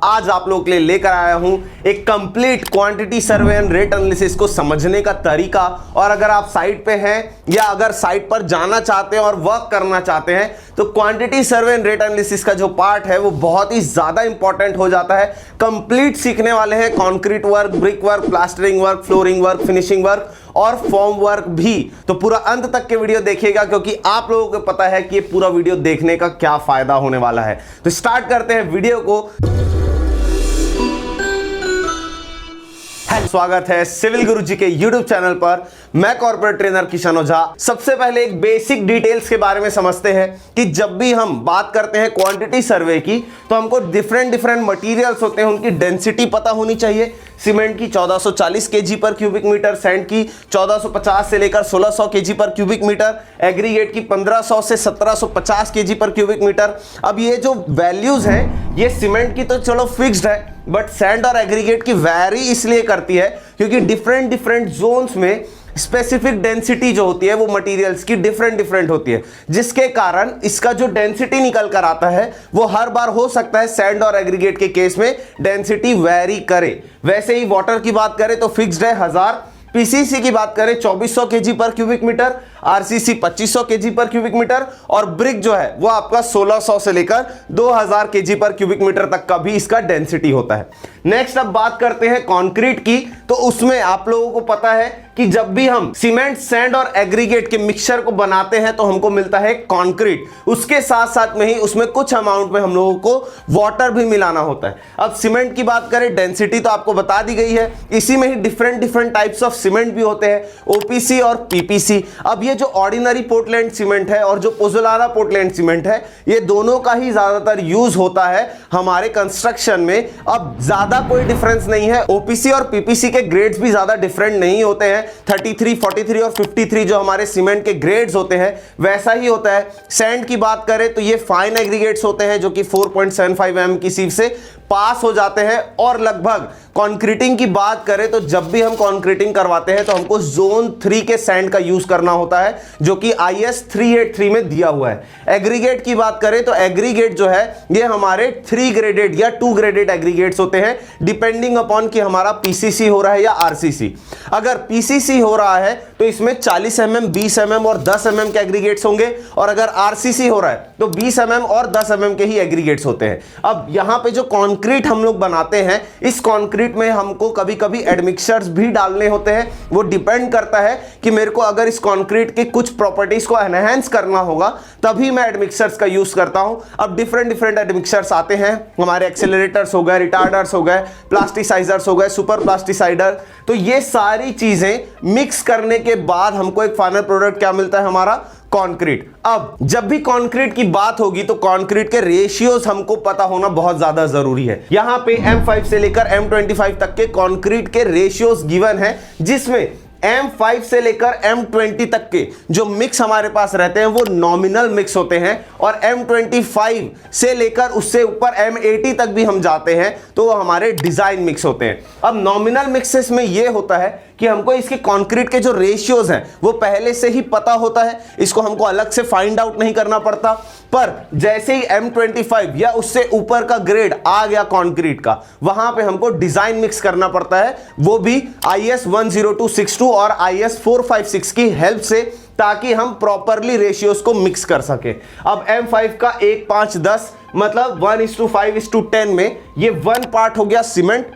आज आप लोगों के लिए लेकर आया हूं एक complete quantity survey and rate analysis को समझने का तरीका। और अगर आप साइट पे हैं या अगर साइट पर जाना चाहते हैं और वर्क करना चाहते हैं तो quantity survey and rate analysis का जो पार्ट है वो बहुत ही ज्यादा इंपॉर्टेंट हो जाता है। कंप्लीट सीखने वाले हैं concrete work, brick work, plastering work, flooring work, finishing work और फॉर्म वर्क भी। तो पूरा अंत तक के वीडियो देखिएगा क्योंकि आप लोगों को पता है कि ये पूरा वीडियो देखने का क्या फायदा होने वाला है। तो स्टार्ट करते हैं वीडियो को। स्वागत है सिविल गुरुजी के YouTube चैनल पर। मैं कॉर्पोरेट ट्रेनर किशन ओझा। सबसे पहले एक बेसिक डिटेल्स के बारे में समझते हैं कि जब भी हम बात करते हैं क्वांटिटी सर्वे की तो हमको डिफरेंट मटेरियल्स होते हैं, उनकी डेंसिटी पता होनी चाहिए। सीमेंट की 1440 केजी पर क्यूबिक मीटर, सैंड की 1450 से लेकर 1600 केजी पर क्यूबिक मीटर, एग्रीगेट की 1500 से 1750 केजी पर क्यूबिक मीटर। अब ये जो वैल्यूज हैं ये सीमेंट की तो चलो फिक्स्ड है, बट सैंड और एग्रीगेट की वैरी इसलिए करती है क्योंकि डिफरेंट जोन्स में स्पेसिफिक डेंसिटी जो होती है वो मटेरियल्स की डिफरेंट होती है, जिसके कारण इसका जो डेंसिटी निकल कर आता है वो हर बार हो सकता है सैंड और एग्रीगेट के केस में डेंसिटी वेरी करे। वैसे ही वाटर की बात करें तो फिक्स्ड है 1000, पीसीसी की बात करें 2400 केजी पर क्यूबिक मीटर, आरसीसी 2500 केजी पर क्यूबिक मीटर और ब्रिक जो है वो आपका 1600 से लेकर 2000 केजी पर क्यूबिक मीटर तक का भी इसका डेंसिटी होता है। नेक्स्ट अब बात करते हैं कंक्रीट की। तो उसमें आप लोगों को पता है कि जब भी हम सीमेंट, सैंड और एग्रीगेट के मिक्सचर को बनाते हैं तो हमको मिलता है कंक्रीट। उसके साथ साथ में ही उसमें कुछ अमाउंट में हम लोगों को वाटर भी मिलाना होता है। अब सीमेंट की बात करें, डेंसिटी तो आपको बता दी गई है। इसी में ही डिफरेंट टाइप्स ऑफ सीमेंट भी होते हैं, ओपीसी और पीपीसी। अब ये जो ऑर्डिनरी पोर्टलैंड सीमेंट है और जो पोज़ोलाना पोर्टलैंड सीमेंट है, ये दोनों का ही ज्यादातर यूज होता है हमारे कंस्ट्रक्शन में। अब ज्यादा कोई डिफरेंस नहीं है। ओपीसी और पीपीसी के ग्रेड्स भी ज्यादा डिफरेंट नहीं होते हैं। 33, 43 और 53 जो हमारे सीमेंट के ग्रेड्स होते हैं वैसा ही होता है। सैंड की बात करें तो ये फाइन एग्रीगेट्स होते हैं जो कि 4.75 mm की सीव से पास हो जाते हैं। और लगभग कंक्रीटिंग की बात करें तो जब भी हम कंक्रीटिंग करवाते हैं तो हमको जोन 3 के सैंड का यूज करना होता है जो कि IS 383 में दिया हुआ है। एग्रीगेट की बात करें तो एग्रीगेट जो है ये हमारे 3 ग्रेडेड या 2 ग्रेडेड एग्रीगेट्स होते हैं डिपेंडिंग अपॉन कि हमारा पीसीसी हो रहा है या आरसीसी। अगर पीसीसी हो रहा है तो इसमें 40 mm, 20 mm और 10 mm के एग्रीगेट्स होंगे, और अगर आरसीसी हो रहा है तो 20 mm और 10 mm के ही एग्रीगेट्स होते हैं। अब यहां पे जो कंक्रीट हम लोग बनाते हैं, इस कंक्रीट में हमको कभी कभी एडमिक्सचर्स भी डालने होते हैं। वो डिपेंड करता है कि मेरे को अगर इस कंक्रीट के कुछ प्रॉपर्टीज को एनहांस करना होगा तभी मैं एडमिक्सचर्स का यूज करता हूं। अब डिफरेंट एडमिक्सचर्स आते हैं, हमारे एक्सेलरेटर्स हो गए, रिटार्डर्स हो गए, प्लास्टिसाइजर्स हो गए, सुपर प्लास्टिसाइडर। तो ये सारी चीजें मिक्स करने के बाद हमको एक फाइनल प्रोडक्ट क्या मिलता है, हमारा कंक्रीट। अब जब भी कंक्रीट की बात होगी तो कंक्रीट के रेशियोज हमको पता होना बहुत ज्यादा जरूरी है। यहां पे M5 से लेकर M25 तक के कंक्रीट के रेशियोज गिवन है, जिसमें M5 से लेकर M20 तक के जो मिक्स हमारे पास रहते हैं वो नॉमिनल मिक्स होते हैं, और M25 से लेकर उससे ऊपर M80 तक भी हम जाते हैं तो वो हमारे डिजाइन मिक्स होते हैं। अब नॉमिनल मिक्सेस में ये होता है कि हमको इसके कंक्रीट के जो रेशियोज हैं वो पहले से ही पता होता है, इसको हमको अलग से फाइंड आउट नहीं करना पड़ता। पर जैसे ही M25 या उससे ऊपर का ग्रेड आ गया कंक्रीट का, वहां पे हमको डिजाइन मिक्स करना पड़ता है, वो भी IS 10262 और IS 456 की हेल्प से, ताकि हम प्रॉपरली रेशियोज को मिक्स कर सके। अब M5 का 1, 5, 10 मतलब 1:5:10 में ये 1 पार्ट हो गया सीमेंट,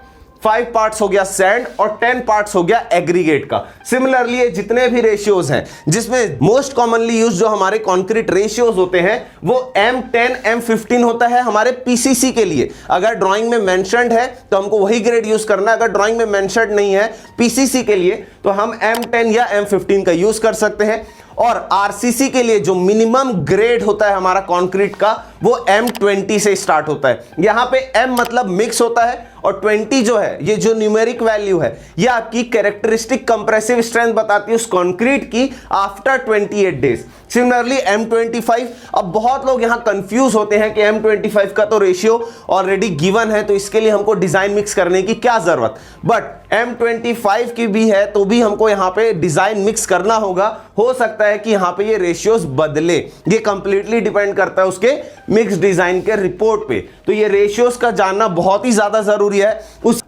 5 पार्ट्स हो गया सैंड और 10 पार्ट्स हो गया एग्रीगेट का। सिमिलरली ये जितने भी रेशियोज हैं, जिसमें मोस्ट कॉमनली यूज जो हमारे कंक्रीट रेशियोज होते हैं वो M10, M15 होता है हमारे पीसीसी के लिए। अगर ड्राइंग में मेंशन्ड है तो हमको वही ग्रेड यूज करना है, अगर ड्राइंग में मेंशन्ड नहीं है पीसीसी के लिए तो हम M10 या M15 का यूज कर सकते हैं। और आरसीसी के लिए जो मिनिमम ग्रेड होता है हमारा कंक्रीट का वो M20 से स्टार्ट होता है। यहां पे M मतलब मिक्स होता है और 20 जो है ये जो न्यूमेरिक वैल्यू है ये आपकी कैरेक्टरिस्टिक कंप्रेसिव स्ट्रेंथ बताती है उस कंक्रीट की आफ्टर 28 डेज। सिमिलरली M25, अब बहुत लोग यहां कंफ्यूज होते हैं कि M25 का तो रेशियो ऑलरेडी गिवन है तो इसके लिए हमको डिजाइन मिक्स करने की क्या जरूरत, बट M25 की भी है तो भी हमको यहां पे डिजाइन मिक्स करना होगा। हो सकता रहता है कि यहाँ पे ये रेशियोज बदले, ये कंप्लीटली डिपेंड करता है उसके मिक्स डिजाइन के रिपोर्ट पे। तो ये रेशियोज का जानना बहुत ही ज्यादा जरूरी है।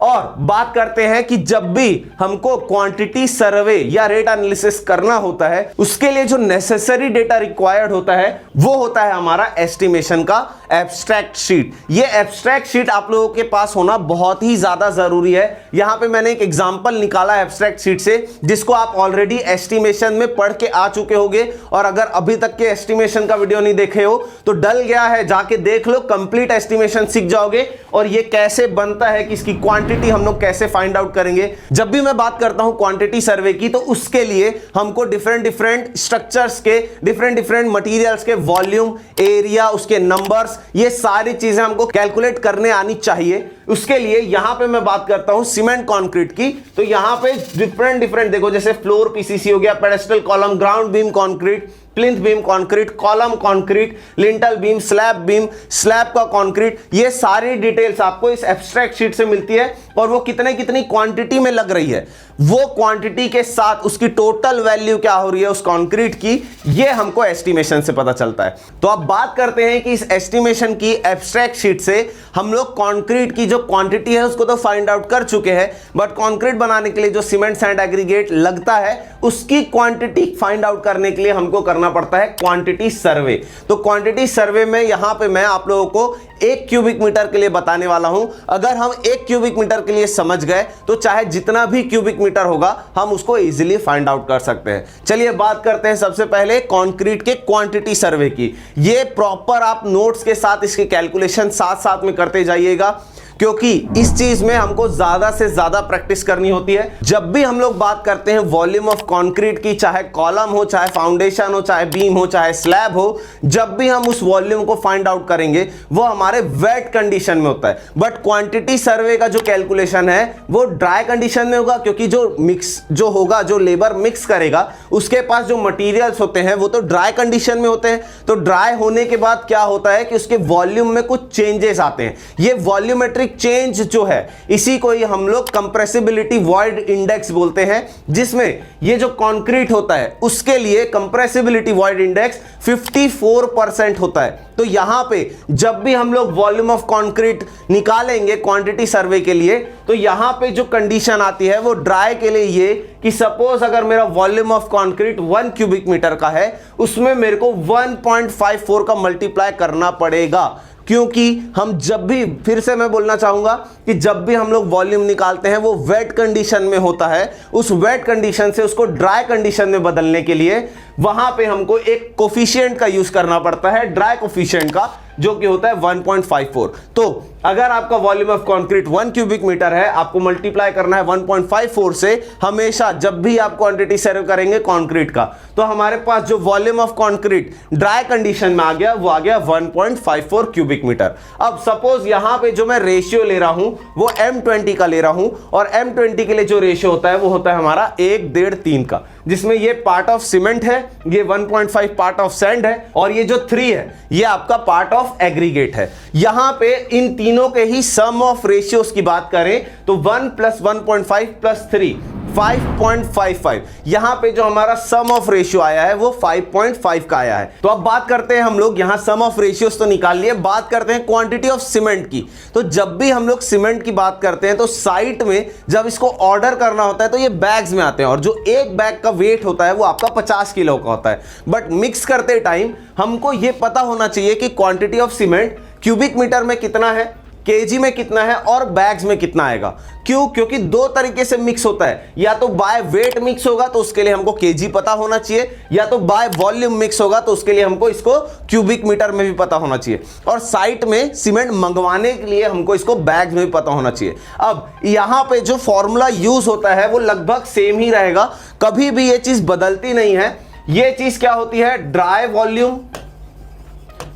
और बात करते हैं कि जब भी हमको क्वांटिटी सर्वे या रेट एनालिसिस करना होता है, उसके लिए जो नेसेसरी डेटा रिक्वायर्ड होता है वो होता है हमारा एस्टिमेशन का एब्स्ट्रैक्ट शीट। ये एब्स्ट्रैक्ट शीट आप लोगों के पास होना बहुत ही ज्यादा जरूरी है। यहां पे मैंने एक एग्जांपल निकाला एब्स्ट्रैक्ट शीट से, जिसको आप ऑलरेडी एस्टिमेशन में पढ़ के आ चुके होंगे, और अगर अभी तक के एस्टिमेशन का वीडियो नहीं देखे हो तो डल गया है, जाके देख लो, कंप्लीट एस्टिमेशन सीख जाओगे। और ये कैसे बनता है कि इसकी क्वांटिटी हम लोग कैसे फाइंड आउट करेंगे। जब भी मैं बात करता हूं क्वांटिटी सर्वे की, तो उसके लिए हमको डिफरेंट स्ट्रक्चर्स के, डिफरेंट मटेरियल्स के वॉल्यूम, एरिया, उसके नंबर्स, ये सारी चीजें हमको कैलकुलेट करने आनी चाहिए। उसके लिए यहां पे मैं बात करता हूं सीमेंट कंक्रीट की, तो यहां पे डिफरेंट देखो, जैसे फ्लोर पीसीसी हो गया, pedestal column, ground beam concrete, plinth beam concrete, column concrete, lintel beam, slab का कंक्रीट, ये सारी डिटेल्स आपको इस एब्स्ट्रैक्ट शीट से मिलती है। और वो कितनी क्वांटिटी में लग रही है, वो क्वांटिटी के साथ उसकी टोटल वैल्यू क्या हो रही है उस कंक्रीट की, ये हमको एस्टिमेशन से पता चलता है। तो अब बात करते हैं कि इस एस्टिमेशन की एब्स्ट्रैक्ट शीट से हम लोग कंक्रीट की जो क्वांटिटी है उसको तो फाइंड आउट कर चुके हैं, बट कंक्रीट बनाने के लिए जो सीमेंट सैंड एग्रीगेट लगता है उसकी क्वांटिटी फाइंड आउट करने के लिए हमको करना पड़ता है क्वांटिटी सर्वे। तो क्वांटिटी सर्वे में यहां पे मैं आप लोगों को 1 क्यूबिक मीटर के लिए बताने वाला हूं। अगर हम 1 क्यूबिक मीटर के लिए समझ गए तो चाहे जितना भी क्यूबिक मीटर होगा हम उसको इजीली फाइंड आउट कर सकते हैं। चलिए बात करते हैं सबसे पहले कंक्रीट के क्वांटिटी सर्वे की। ये प्रॉपर आप नोट्स के साथ इसके कैलकुलेशन साथ में करते जाइएगा, क्योंकि इस चीज में हमको ज्यादा से ज्यादा प्रैक्टिस करनी होती है। जब भी हम लोग बात करते हैं वॉल्यूम ऑफ कंक्रीट की, चाहे कॉलम हो, चाहे फाउंडेशन हो, चाहे बीम हो, चाहे स्लैब हो, जब भी हम उस वॉल्यूम को फाइंड आउट करेंगे वो हमारे वेट कंडीशन में होता है। बट क्वांटिटी सर्वे का जो कैलकुलेशन है वो ड्राई कंडीशन में होगा, क्योंकि जो मिक्स जो होगा, जो लेबर मिक्स करेगा, उसके पास जो मटीरियल्स होते हैं वो तो ड्राई कंडीशन में होते हैं। तो ड्राई होने के बाद क्या होता है कि उसके वॉल्यूम में कुछ चेंजेस आते हैं। ये वॉल्यूमेट्रिक चेंज जो है, इसी को ही हम लोग कंप्रेसिबिलिटी वॉइड इंडेक्स बोलते हैं, जिसमें ये जो कंक्रीट होता है उसके लिए कंप्रेसिबिलिटी वॉइड इंडेक्स 54% होता है। तो यहां पे जब भी हम लोग वॉल्यूम ऑफ कंक्रीट निकालेंगे क्वांटिटी सर्वे के लिए, तो यहां पे जो कंडीशन आती है वो ड्राई के लिए ये कि सपोज अगर मेरा volume of concrete 1 cubic metre का है, उसमें मेरे को 1.54 का मल्टीप्लाई करना पड़ेगा। क्योंकि हम जब भी, फिर से मैं बोलना चाहूंगा कि जब भी हम लोग वॉल्यूम निकालते हैं वो वेट कंडीशन में होता है। उस वेट कंडीशन से उसको ड्राई कंडीशन में बदलने के लिए वहां पे हमको एक कोफिशिएंट का यूज करना पड़ता है, ड्राई कोफिशिएंट का, जो कि होता है 1.54। तो अगर आपका volume of concrete 1 cubic metre है, आपको मल्टीप्लाई करना है 1.54 से। हमेशा जब भी आप क्वांटिटी सर्व करेंगे कंक्रीट का, तो हमारे पास जो volume of concrete dry condition में आ गया वो आ गया 1.54 क्यूबिक मीटर। अब सपोज यहां पे जो मैं रेशियो ले रहा हूं वो M20 का ले रहा हूं, और M20 के लिए जो रेशियो होता है वो होता है हमारा 1.5-3 का, जिसमें ये पार्ट ऑफ सीमेंट है, ये 1.5 पार्ट ऑफ सैंड है, और ये जो 3 है ये आपका पार्ट ऑफ एग्रीगेट है। यहां पे इन तीनों के ही सम ऑफ रेशियोज की बात करें तो 1 + 1.5 + 3 5.55। यहां पे जो हमारा सम ऑफ रेशियो आया है वो 5.5 का आया है। तो अब बात करते हैं हम लोग, यहां सम ऑफ रेशियोज तो निकाल लिए, बात करते हैं क्वांटिटी ऑफ सीमेंट की। तो जब भी हम लोग सीमेंट की बात करते हैं तो साइट में जब इसको ऑर्डर करना होता है तो ये बैग्स में आते हैं, और जो एक बैग का वेट होता है वो आपका 50 किलो का होता है। बट मिक्स करते टाइम हमको ये पता होना चाहिए कि quantity of cement cubic metre में कितना है, केजी में कितना है, और बैग्स में कितना आएगा। क्यों? क्योंकि 2 तरीके से मिक्स होता है, या तो बाय वेट मिक्स होगा तो उसके लिए हमको केजी पता होना चाहिए, या तो बाय वॉल्यूम मिक्स होगा तो उसके लिए हमको इसको क्यूबिक मीटर में भी पता होना चाहिए, और साइट में सीमेंट मंगवाने के लिए हमको इसको बैग्स में भी पता होना चाहिए। अब यहां पे जो फॉर्मूला यूज होता है वो लगभग सेम ही रहेगा, कभी भी ये चीज बदलती नहीं है। ये चीज क्या होती है, ड्राई वॉल्यूम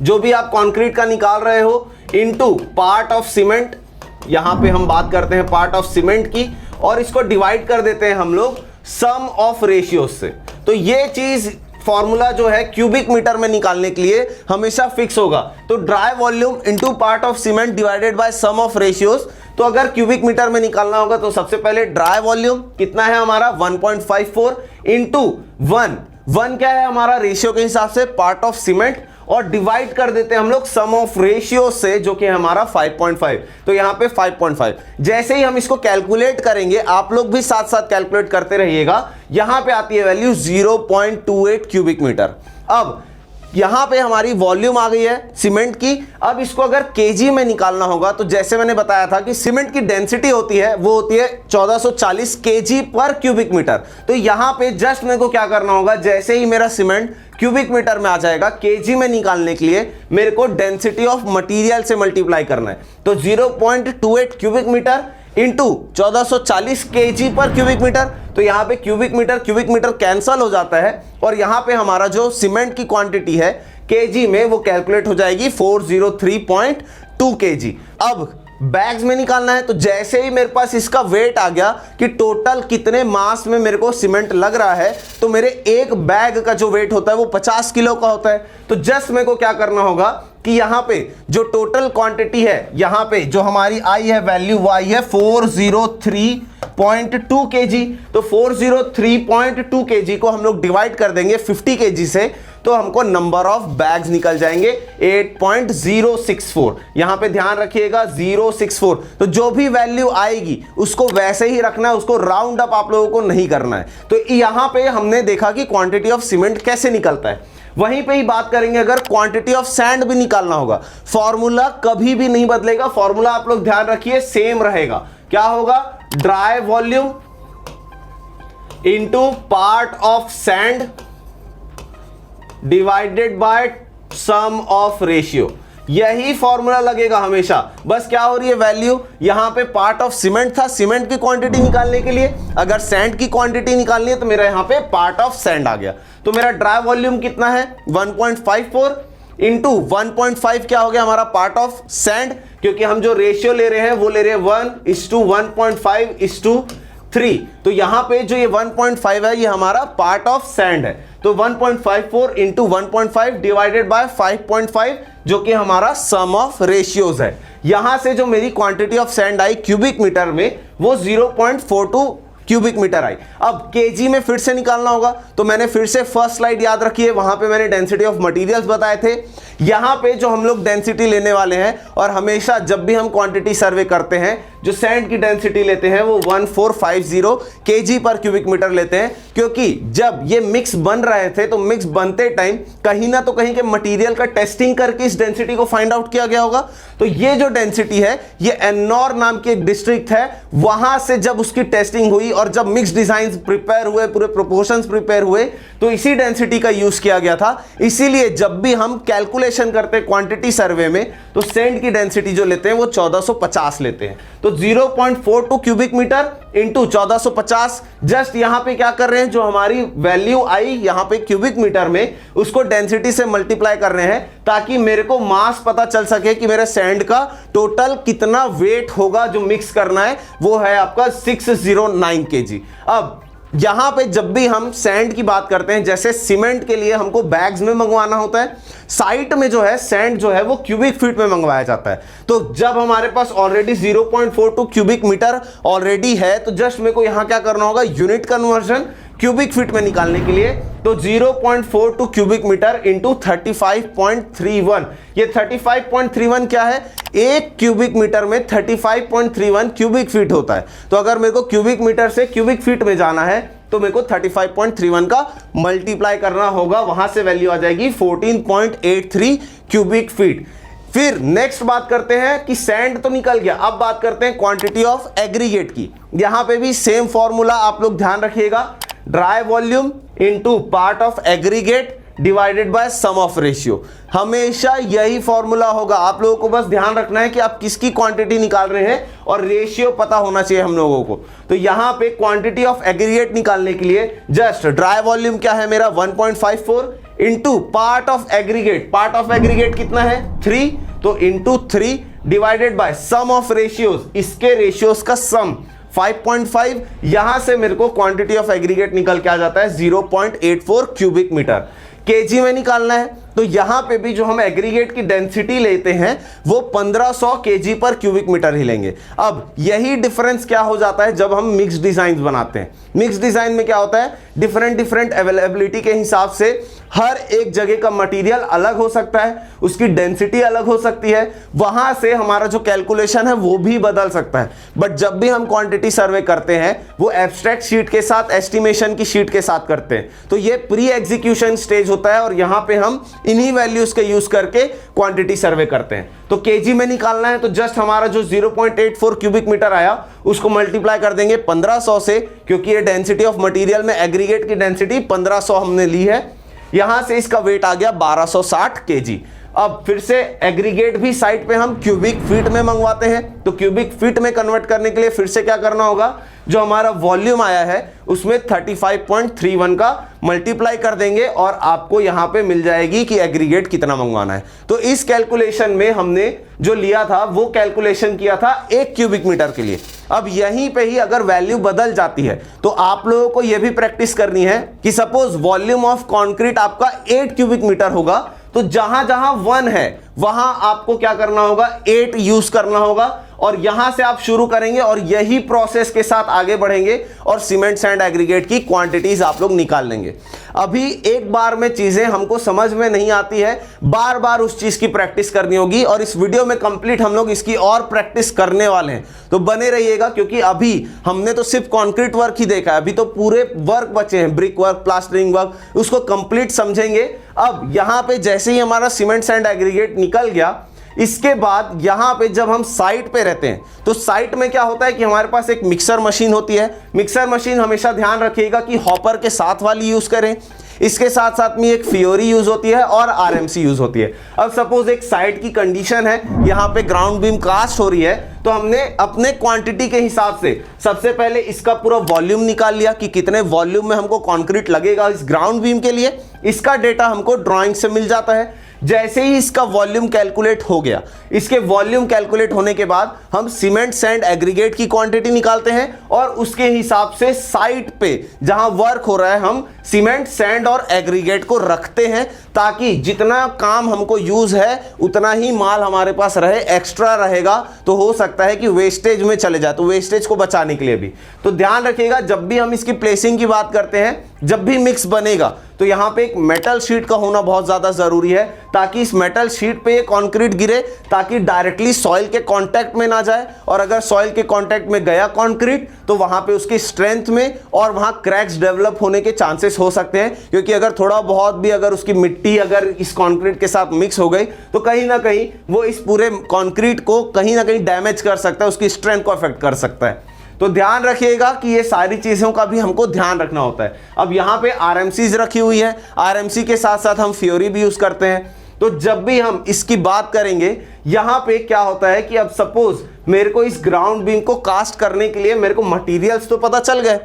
जो भी आप कंक्रीट का निकाल रहे हो इनटू पार्ट ऑफ सीमेंट, यहां पे हम बात करते हैं पार्ट ऑफ सीमेंट की, और इसको डिवाइड कर देते हैं हम लोग सम ऑफ रेशियोज से। तो ये चीज फॉर्मूला जो है क्यूबिक मीटर में निकालने के लिए हमेशा फिक्स होगा। तो dry volume into part of cement divided by sum of ratios. तो अगर क्यूबिक मीटर में निकालना होगा तो सबसे पहले ड्राई वॉल्यूम कितना है हमारा 1.54 इनटू 1 1 क्या है हमारा रेशियो के हिसाब से, पार्ट ऑफ सीमेंट, और डिवाइड कर देते हैं हम लोग सम ऑफ रेशियो से जो कि हमारा 5.5, तो यहां पे 5.5। जैसे ही हम इसको कैलकुलेट करेंगे, आप लोग भी साथ साथ कैलकुलेट करते रहिएगा, यहां पे आती है वैल्यू 0.28 क्यूबिक मीटर। अब यहां पे हमारी वॉल्यूम आ गई है सीमेंट की। अब इसको अगर केजी में निकालना होगा तो जैसे मैंने बताया था कि सीमेंट की डेंसिटी होती है वो होती है 1440 केजी पर क्यूबिक मीटर। तो यहां पे जस्ट मेरे को क्या करना होगा, जैसे ही मेरा सीमेंट क्यूबिक मीटर में आ जाएगा, केजी में निकालने के लिए मेरे को डेंसिटी ऑफ मटेरियल से मल्टीप्लाई करना है। तो 0.28 क्यूबिक मीटर इंटू 1440 केजी पर क्यूबिक मीटर, तो यहां पे क्यूबिक मीटर कैंसल हो जाता है और यहां पे हमारा जो सीमेंट की क्वांटिटी है केजी में वो कैलकुलेट हो जाएगी 403.2 केजी। अब बैग्स में निकालना है, तो जैसे ही मेरे पास इसका वेट आ गया कि टोटल कितने मास में मेरे को सीमेंट लग रहा है, तो मेरे एक बैग का जो वेट होता है वो 50 किलो का होता है। तो जस्ट मेरे को क्या करना होगा कि यहां पे जो टोटल क्वांटिटी है, यहां पे जो हमारी आई है वैल्यू, वो आई है 403.2 केजी। तो 403.2 केजी को हम लोग डिवाइड कर देंगे 50 केजी से, तो हमको नंबर ऑफ बैग्स निकल जाएंगे 8.064। यहां पे ध्यान रखिएगा 064, तो जो भी वैल्यू आएगी उसको वैसे ही रखना है, उसको राउंड अप आप लोगों को नहीं करना है। तो यहां पे हमने देखा कि क्वांटिटी ऑफ सीमेंट कैसे निकलता है। वहीं पे ही बात करेंगे अगर क्वांटिटी ऑफ सैंड भी निकालना होगा, फॉर्मूला कभी भी नहीं बदलेगा, फॉर्मूला आप लोग ध्यान रखिए सेम रहेगा। क्या होगा, dry volume into part of sand divided by sum of ratio, यही फॉर्मूला लगेगा हमेशा। बस क्या हो रही है वैल्यू, यहां पे पार्ट ऑफ सीमेंट था, सीमेंट की क्वांटिटी निकालने के लिए, अगर सैंड की क्वांटिटी निकालनी है तो मेरा यहां पे पार्ट ऑफ सैंड आ गया। तो मेरा ड्राई वॉल्यूम कितना है 1.54 इंटू 1.5 क्या हो गया हमारा पार्ट ऑफ सैंड, क्योंकि हम जो रेशियो ले रहे हैं वो ले रहे हैं 1:1.5:3। तो यहां पे जो ये 1.5 है ये हमारा पार्ट ऑफ सैंड है। तो 1.54 इंटू 1.5 डिवाइडेड बाय 5.5 जो कि हमारा सम ऑफ रेशियोज है। यहां से जो मेरी क्वांटिटी ऑफ सैंड आई क्यूबिक मीटर में वो 0.42 क्यूबिक मीटर आई। अब केजी में फिर से निकालना होगा, तो मैंने फिर से फर्स्ट स्लाइड याद रखी है, वहां पे मैंने डेंसिटी ऑफ मटेरियल्स बताए थे। यहां पे जो हम लोग डेंसिटी लेने वाले हैं, और हमेशा जब भी हम क्वांटिटी सर्वे करते हैं जो सैंड की डेंसिटी लेते हैं वो 1450 केजी पर क्यूबिक मीटर लेते हैं, क्योंकि जब ये मिक्स बन रहे थे तो मिक्स बनते टाइम कहीं ना तो कहीं के मटेरियल का टेस्टिंग करके इस डेंसिटी को फाइंड आउट किया गया होगा। तो ये जो डेंसिटी है ये एन्नौर नाम की एक डिस्ट्रिक्ट है, वहां से जब उसकी टेस्टिंग हुई और जब मिक्स डिजाइन प्रिपेयर हुए, पूरे प्रोपोर्शंस प्रिपेयर हुए, तो इसी डेंसिटी का यूज किया गया था। इसीलिए जब भी हम कैलकुलेशन करते हैं क्वांटिटी सर्वे में तो सैंड की डेंसिटी जो लेते हैं वो 1450 लेते हैं। तो 0.42 क्यूबिक मीटर इंटू 1450, जस्ट यहां पे क्या कर रहे हैं, जो हमारी वैल्यू आई यहां पे क्यूबिक मीटर में उसको डेंसिटी से मल्टीप्लाई कर रहे हैं, ताकि मेरे को मास पता चल सके कि मेरे सैंड का टोटल कितना वेट होगा जो मिक्स करना है, वो है आपका 609 केजी। अब यहां पे जब भी हम सैंड की बात करते हैं, जैसे सीमेंट के लिए हमको बैग्स में मंगवाना होता है, साइट में जो है सैंड जो है वो क्यूबिक फीट में मंगवाया जाता है। तो जब हमारे पास ऑलरेडी 0.42 क्यूबिक मीटर ऑलरेडी है, तो जस्ट मेरे को यहां क्या करना होगा, यूनिट कन्वर्जन क्यूबिक फीट में निकालने के लिए, तो 0.42 क्यूबिक मीटर इंटू 35.31। ये 35.31 क्या है, एक क्यूबिक मीटर में 35.31 क्यूबिक फीट होता है। तो अगर मेरे को क्यूबिक मीटर से क्यूबिक फीट में जाना है तो मेरे को 35.31 का मल्टीप्लाई करना होगा, वहां से वैल्यू आ जाएगी 14.83 क्यूबिक फीट। फिर नेक्स्ट बात करते हैं कि सैंड तो निकल गया, अब बात करते हैं क्वांटिटी ऑफ एग्रीगेट की। यहां पे भी सेम फॉर्मूला आप लोग ध्यान रखिएगा, dry volume into part of aggregate divided by sum of ratio, हमेशा यही फॉर्मूला होगा। आप लोगों को बस ध्यान रखना है कि आप किसकी क्वांटिटी निकाल रहे हैं और रेशियो पता होना चाहिए हम लोगों को। तो यहां पे क्वांटिटी ऑफ एग्रीगेट निकालने के लिए जस्ट ड्राई वॉल्यूम क्या है मेरा 1.54 into part of aggregate, part of aggregate कितना है 3, तो into 3 divided by sum of ratios, इसके रेशियोज का सम 5.5, यहां से मेरे को क्वांटिटी ऑफ एग्रीगेट निकल के आ जाता है 0.84 क्यूबिक मीटर। केजी में निकालना है तो यहां पे भी जो हम एग्रीगेट की डेंसिटी लेते हैं वो 1500 kg पर क्यूबिक मीटर ही लेंगे। अब यही डिफरेंस क्या हो जाता है जब हम मिक्स डिजाइन बनाते हैं। मिक्स डिजाइन में क्या होता है, डिफरेंट अवेलेबिलिटी के हिसाब से हर एक जगह का मटेरियल अलग हो सकता है, उसकी डेंसिटी अलग हो सकती है, वहां से हमारा जो कैलकुलेशन है वो भी बदल सकता है। बट जब भी हम क्वांटिटी सर्वे करते हैं वो एब्स्ट्रैक्ट शीट के साथ, एस्टिमेशन की शीट के साथ करते हैं। तो ये प्री एग्जीक्यूशन स्टेज होता है और यहां पे हम इन्हीं वैल्यूज के यूज करके क्वांटिटी सर्वे करते हैं। तो केजी में निकालना है तो जस्ट हमारा जो 0.84 क्यूबिक मीटर आया उसको मल्टीप्लाई कर देंगे 1500 से, क्योंकि ये डेंसिटी ऑफ मटेरियल में एग्रीगेट की डेंसिटी 1500 हमने ली है। यहां से इसका वेट आ गया 1260 केजी। अब फिर से एग्रीगेट भी साइड पे हम क्यूबिक फीट में मंगवाते हैं, तो क्यूबिक फीट में कन्वर्ट करने के लिए फिर से क्या करना होगा, जो हमारा वॉल्यूम आया है उसमें 35.31 का मल्टीप्लाई कर देंगे और आपको यहां पे मिल जाएगी कि एग्रीगेट कितना मंगवाना है। तो इस कैलकुलेशन में हमने जो लिया था वो कैलकुलेशन किया था 1 क्यूबिक मीटर के लिए। अब यहीं पे ही अगर वैल्यू बदल जाती है तो आप लोगों को यह भी प्रैक्टिस करनी है कि सपोज वॉल्यूम ऑफ कंक्रीट आपका 8 क्यूबिक मीटर होगा, तो जहां जहां 1 है वहां आपको क्या करना होगा, 8 यूज करना होगा और यहां से आप शुरू करेंगे और यही प्रोसेस के साथ आगे बढ़ेंगे और सीमेंट सैंड एग्रीगेट की क्वांटिटीज आप लोग निकाल लेंगे। अभी एक बार में चीजें हमको समझ में नहीं आती है, बार बार उस चीज की प्रैक्टिस करनी होगी और इस वीडियो में कंप्लीट हम लोग इसकी और प्रैक्टिस करने वाले हैं। तो बने रहिएगा, क्योंकि अभी हमने तो सिर्फ कॉन्क्रीट वर्क ही देखा है, अभी तो पूरे वर्क बचे हैं, ब्रिक वर्क, प्लास्टरिंग वर्क, उसको कंप्लीट समझेंगे। अब यहां पे जैसे ही हमारा सीमेंट सैंड एग्रीगेट निकल गया, इसके बाद यहां पे जब हम साइट पे रहते हैं तो साइट में क्या होता है कि हमारे पास एक मिक्सर मशीन होती है। मिक्सर मशीन हमेशा ध्यान रखिएगा कि हॉपर के साथ वाली यूज करें, इसके साथ साथ में एक फियोरी यूज होती है और आरएमसी यूज होती है। अब सपोज एक साइट की कंडीशन है, यहां पे ग्राउंड बीम कास्ट हो रही है, तो हमने अपने क्वांटिटी के हिसाब से सबसे पहले इसका पूरा वॉल्यूम निकाल लिया कि कितने वॉल्यूम में हमको कंक्रीट लगेगा इस ग्राउंड बीम के लिए। इसका डेटा हमको ड्राइंग से मिल जाता है। जैसे ही इसका वॉल्यूम कैलकुलेट हो गया, इसके वॉल्यूम कैलकुलेट होने के बाद हम सीमेंट सैंड एग्रीगेट की क्वांटिटी निकालते हैं और उसके हिसाब से साइट पे जहां वर्क हो रहा है हम सीमेंट सैंड और एग्रीगेट को रखते हैं, ताकि जितना काम हमको यूज है उतना ही माल हमारे पास रहे। एक्स्ट्रा रहेगा तो हो सकता है कि वेस्टेज में चले जाए, तो वेस्टेज को बचाने के लिए भी तो ध्यान रखिएगा। जब भी हम इसकी प्लेसिंग की बात करते हैं, जब भी मिक्स बनेगा तो यहां पे एक मेटल शीट का होना बहुत ज्यादा जरूरी है, ताकि इस मेटल शीट पे ये कंक्रीट गिरे, ताकि डायरेक्टली सॉइल के कांटेक्ट में ना जाए। और अगर सॉइल के कांटेक्ट में गया कंक्रीट तो वहां पे उसकी स्ट्रेंथ में और वहां क्रैक्स डेवलप होने के चांसेस हो सकते हैं, क्योंकि अगर थोड़ा बहुत भी अगर उसकी मिट्टी अगर इस कंक्रीट के साथ मिक्स हो गई तो कहीं ना कहीं वो इस पूरे कंक्रीट को कहीं ना कहीं डैमेज कर सकता है, उसकी स्ट्रेंथ को अफेक्ट कर सकता है। तो ध्यान रखिएगा कि ये सारी चीजों का भी हमको ध्यान रखना होता है। अब यहां पे आरएमसीज रखी हुई है, आरएमसी के साथ साथ हम फ्योरी भी यूज करते हैं। तो जब भी हम इसकी बात करेंगे, यहां पे क्या होता है कि अब सपोज मेरे को इस ग्राउंड बीम को कास्ट करने के लिए मेरे को मटेरियल्स तो पता चल गए।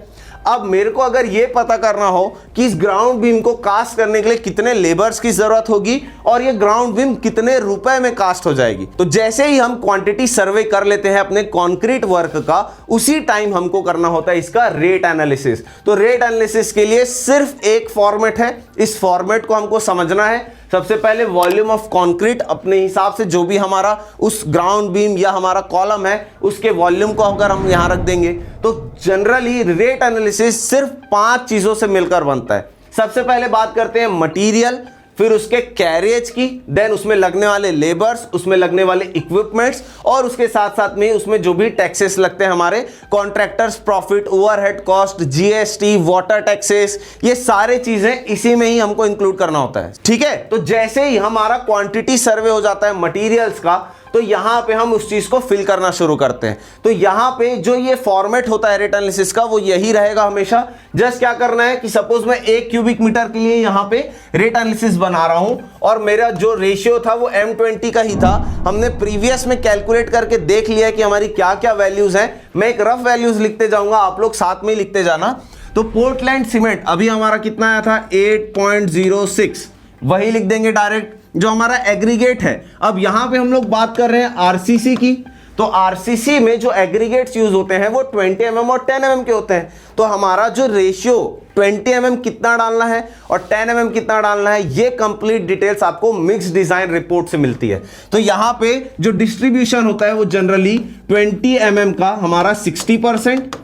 अब मेरे को अगर ये पता करना हो कि इस ग्राउंड बीम को कास्ट करने के लिए कितने लेबर्स की जरूरत होगी और ये ग्राउंड बीम कितने रुपए में कास्ट हो जाएगी, तो जैसे ही हम क्वांटिटी सर्वे कर लेते हैं अपने कंक्रीट वर्क का, उसी टाइम हमको करना होता है इसका रेट एनालिसिस। तो रेट एनालिसिस के लिए सिर्फ एक फॉर्मेट है, इस फॉर्मेट को हमको समझना है। सबसे पहले वॉल्यूम ऑफ कंक्रीट अपने हिसाब से जो भी हमारा उस ग्राउंड बीम या हमारा कॉलम है उसके वॉल्यूम को अगर हम यहां रख देंगे, तो जनरली रेट एनालिसिस सिर्फ 5 चीजों से मिलकर बनता है। सबसे पहले बात करते हैं मटेरियल, फिर उसके कैरियज की, देन उसमें लगने वाले लेबर्स, उसमें लगने वाले इक्विपमेंट्स और उसके साथ साथ में उसमें जो भी टैक्सेस लगते हैं हमारे, contractors profit, overhead cost, GST, water taxes, ये सारे चीजें इसी में ही हमको इंक्लूड करना होता है। ठीक है, तो जैसे ही हमारा क्वांटिटी सर्वे हो जाता है मटेरियल्स का, तो यहां पे हम उस चीज को फिल करना शुरू करते हैं। तो यहां पे जो ये फॉर्मेट होता है रेट एनालिसिस का वो यही रहेगा हमेशा। जस्ट क्या करना है कि सपोज मैं 1 क्यूबिक मीटर के लिए यहां पे रेट एनालिसिस बना रहा हूं और मेरा जो रेशियो था वो M20 का ही था। हमने प्रीवियस में कैलकुलेट करके देख लिया कि हमारी क्या क्या वैल्यूज हैं। मैं एक रफ वैल्यूज लिखते जाऊंगा, आप लोग साथ में लिखते जाना। तो पोर्टलैंड सीमेंट अभी हमारा कितना आया था, 8.06, वही लिख देंगे डायरेक्ट जो हमारा एग्रीगेट है। अब यहां पे हम लोग बात कर रहे हैं आरसीसी की, तो आरसीसी में जो एग्रीगेट्स यूज होते हैं वो 20 mm और 10 mm के होते हैं। तो हमारा जो रेशियो 20 mm कितना डालना है और 10 mm कितना डालना है, ये कंप्लीट डिटेल्स आपको मिक्स डिजाइन रिपोर्ट से मिलती है। तो यहां पे जो डिस्ट्रीब्यूशन होता है वो जनरली 20 mm का हमारा 60%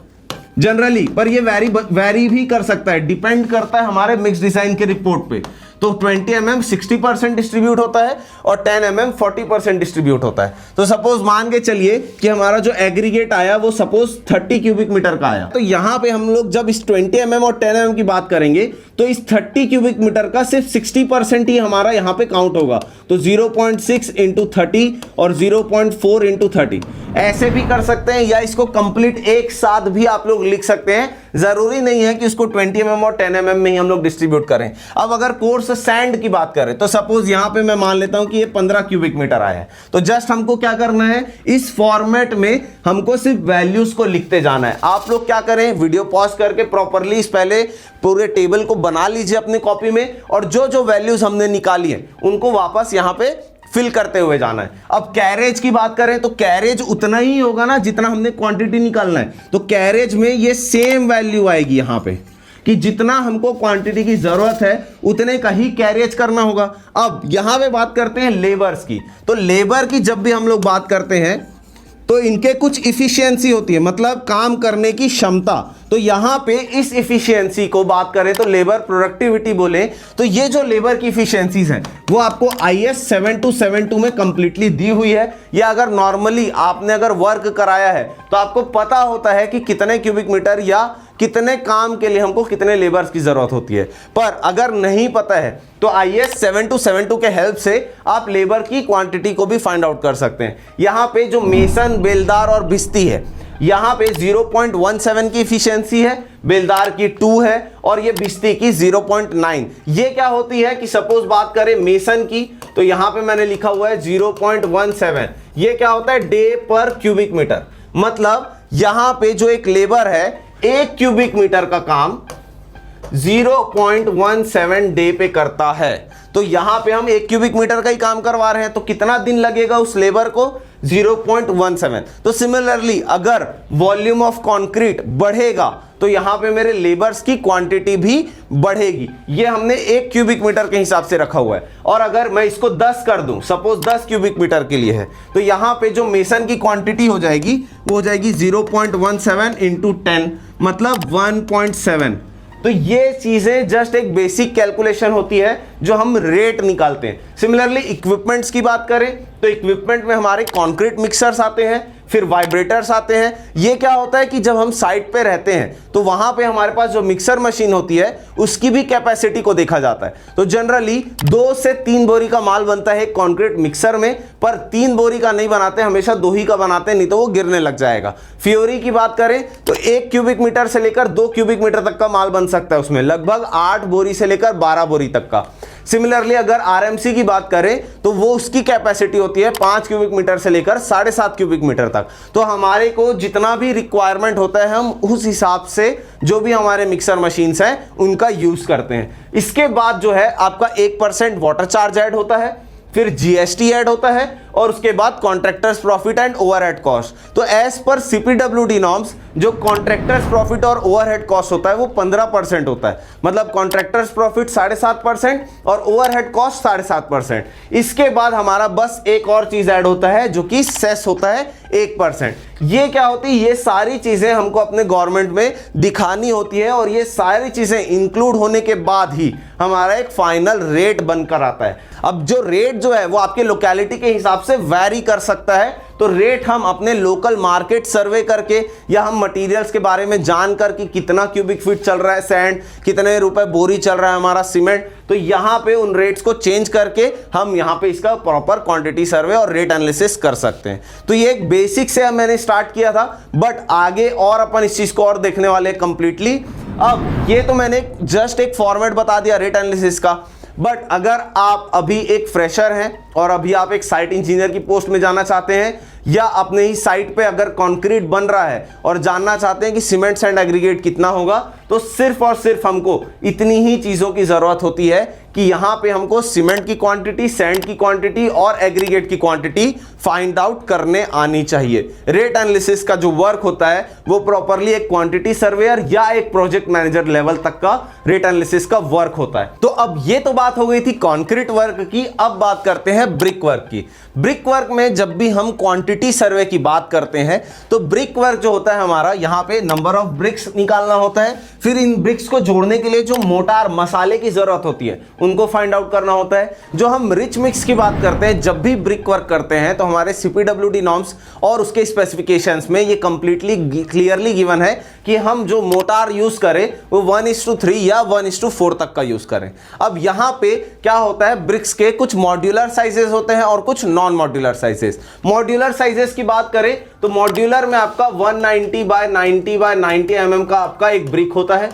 जनरली, पर ये वेरी भी कर सकता है, डिपेंड करता है हमारे मिक्स डिजाइन के रिपोर्ट पे। तो 20 mm 60% डिस्ट्रीब्यूट होता है और 10 mm 40% डिस्ट्रीब्यूट होता है। तो सपोज मान के चलिए कि हमारा जो एग्रीगेट आया वो सपोज 30 क्यूबिक मीटर का आया, तो यहां पे हम लोग जब इस 20 mm और 10 mm की बात करेंगे तो इस 30 क्यूबिक मीटर का सिर्फ 60% ही हमारा यहां पे काउंट होगा। तो 0.6 इंटू 30 और 0.4 इंटू 30 ऐसे भी कर सकते हैं, या इसको कंप्लीट एक साथ भी आप लोग लिख सकते हैं। जरूरी नहीं है कि उसको 20 mm और 10 mm में ही हम लोग डिस्ट्रीब्यूट करें। अब अगर कोर्स सैंड की बात करें तो सपोज यहां पे मैं मान लेता हूं कि ये 15 क्यूबिक मीटर आया है, तो जस्ट हमको क्या करना है, इस फॉर्मेट में हमको सिर्फ वैल्यूज को लिखते जाना है। आप लोग क्या करें, वीडियो पॉज करके प्रॉपरली इस पहले पूरे टेबल को बना लीजिए अपनी कॉपी में, और जो जो वैल्यूज हमने निकाली है उनको वापस यहां पे फिल करते हुए जाना है। अब कैरेज की बात करें तो कैरेज उतना ही होगा ना जितना हमने क्वांटिटी निकालना है। तो कैरेज में ये सेम वैल्यू आएगी यहां पे कि जितना हमको क्वांटिटी की जरूरत है उतने का ही कैरेज करना होगा। अब यहां पे बात करते हैं लेबर्स की। तो लेबर की जब भी हम लोग बात करते हैं तो इनके कुछ इफिशियंसी होती है, मतलब काम करने की क्षमता। तो यहां पे इस इफिशियंसी को बात करें तो लेबर प्रोडक्टिविटी बोले तो ये जो लेबर की इफिशियंसीज हैं वो आपको IS 7272 में कंप्लीटली दी हुई है। या अगर नॉर्मली आपने अगर वर्क कराया है तो आपको पता होता है कि कितने क्यूबिक मीटर या कितने काम के लिए हमको कितने लेबर्स की जरूरत होती है। पर अगर नहीं पता है तो IS 7272 के हेल्प से आप लेबर की क्वांटिटी को भी फाइंड आउट कर सकते हैं। यहां पे जो मेसन, बेलदार और भिस्ती है, यहां पे 0.17 की इफिशियंसी है, बेलदार की 2 है और ये भिस्ती की 0.9। ये क्या होती है कि सपोज बात करें मेसन की तो यहां पे मैंने लिखा हुआ है 0.17। ये क्या होता है, डे पर क्यूबिक मीटर। मतलब यहां पे जो एक लेबर है 1 क्यूबिक मीटर का काम 0.17 डे पे करता है। तो यहां पे हम 1 क्यूबिक मीटर का ही काम करवा रहे हैं, तो कितना दिन लगेगा उस लेबर को, 0.17। तो सिमिलरली अगर वॉल्यूम ऑफ कंक्रीट बढ़ेगा तो यहां पे मेरे लेबर्स की क्वांटिटी भी बढ़ेगी। ये हमने 1 क्यूबिक मीटर के हिसाब से रखा हुआ है। और अगर मैं इसको 10 कर दूं, सपोज 10 क्यूबिक मीटर के लिए है, तो यहां पे जो मेसन की क्वांटिटी हो जाएगी वो हो जाएगी 0.17 इंटू 10, मतलब 1.7। तो ये चीजें जस्ट एक बेसिक कैलकुलेशन होती है जो हम रेट निकालते हैं। सिमिलरली इक्विपमेंट्स की बात करें तो इक्विपमेंट में हमारे कंक्रीट मिक्सर्स आते हैं, फिर वाइब्रेटर्स आते हैं। ये क्या होता है कि जब हम साइट पे रहते हैं तो वहां पे हमारे पास जो मिक्सर मशीन होती है उसकी भी कैपेसिटी को देखा जाता है। तो जनरली 2 से 3 बोरी का माल बनता है कंक्रीट मिक्सर में, पर 3 बोरी का नहीं बनाते, हमेशा 2 ही का बनाते हैं, नहीं तो वो गिरने लग जाएगा। फ्योरी की बात करें तो 1 क्यूबिक मीटर से लेकर 2 क्यूबिक मीटर तक का माल बन सकता है, उसमें लगभग 8 बोरी से लेकर 12 बोरी तक का। सिमिलरली अगर आरएमसी की बात करें तो वो उसकी कैपेसिटी होती है 5 क्यूबिक मीटर से लेकर 7.5 क्यूबिक मीटर तक। तो हमारे को जितना भी रिक्वायरमेंट होता है हम उस हिसाब से जो भी हमारे मिक्सर मशीन्स हैं उनका यूज करते हैं। इसके बाद जो है आपका 1% वाटर चार्ज ऐड होता है, फिर जीएसटी ऐड होता है और उसके बाद contractors profit and overhead cost. तो एज पर सीपीडब्ल्यूडी नॉर्म्स जो कॉन्ट्रैक्टर्स प्रॉफिट और ओवरहेड कॉस्ट होता है वो 15% होता है, मतलब कॉन्ट्रैक्टर्स प्रॉफिट 7.5% और ओवरहेड कॉस्ट 7.5%। इसके बाद हमारा बस एक और चीज ऐड होता है जो कि सेस होता है 1%। ये क्या होती है, ये सारी चीजें हमको अपने गवर्नमेंट में दिखानी होती है और ये सारी चीजें इंक्लूड होने के बाद ही हमारा एक फाइनल रेट बनकर आता है। अब जो रेट जो है वो आपके लोकेलिटी के हिसाब से वैरी कर सकता है, तो रेट हम अपने लोकल मार्केट सर्वे करके या हम मटेरियल्स के बारे में जानकर कि कितना क्यूबिक फीट चल रहा है सैंड, कितने रुपए बोरी चल रहा है हमारा सीमेंट, तो यहां पे उन रेट्स को चेंज करके हम यहां पे इसका प्रॉपर क्वांटिटी सर्वे और रेट एनालिसिस कर सकते हैं। तो ये एक बेसिक से मैंने स्टार्ट किया था, बट आगे और अपन इस चीज को और देखने वाले कंप्लीटली। अब ये तो मैंने जस्ट एक फॉर्मेट बता दिया रेट एनालिसिस का, बट अगर आप अभी एक फ्रेशर हैं और अभी आप एक साइट इंजीनियर की पोस्ट में जाना चाहते हैं, या अपने ही साइट पे अगर कंक्रीट बन रहा है और जानना चाहते हैं कि सीमेंट सैंड एग्रीगेट कितना होगा, तो सिर्फ और सिर्फ हमको इतनी ही चीजों की जरूरत होती है कि यहां पे हमको सीमेंट की क्वांटिटी, सैंड की क्वांटिटी और एग्रीगेट की क्वांटिटी फाइंड आउट करने आनी चाहिए। रेट एनालिसिस का जो वर्क होता है वो प्रॉपरली एक क्वांटिटी सर्वेयर या एक प्रोजेक्ट मैनेजर लेवल तक का रेट एनालिसिस का वर्क होता है। तो अब ये तो बात हो गई थी कंक्रीट वर्क की, अब बात करते हैं ब्रिक वर्क की। ब्रिक वर्क में जब भी हम क्वांटिटी सर्वे की बात करते हैं तो ब्रिक वर्क जो होता है हमारा, यहां पे नंबर ऑफ ब्रिक्स निकालना होता है, फिर इन ब्रिक्स को जोड़ने के लिए जो मोटार मसाले की जरूरत होती है उनको फाइंड आउट करना होता है। जो हम रिच मिक्स की बात करते हैं, जब भी ब्रिक वर्क करते हैं तो हमारे CPWD नॉर्म्स और उसके स्पेसिफिकेशंस में ये कंप्लीटली क्लियरली गिवन है कि हम जो मोटार यूज करें वो 1:3 या 1:4 तक का यूज करें। अब यहां पे क्या होता है, ब्रिक्स के कुछ मॉड्यूलर साइजेस होते हैं और कुछ non modular sizes. Modular sizes की बात करें तो मॉड्यूलर में आपका 190 बाय 90 बाय 90 mm का आपका एक ब्रिक होता है।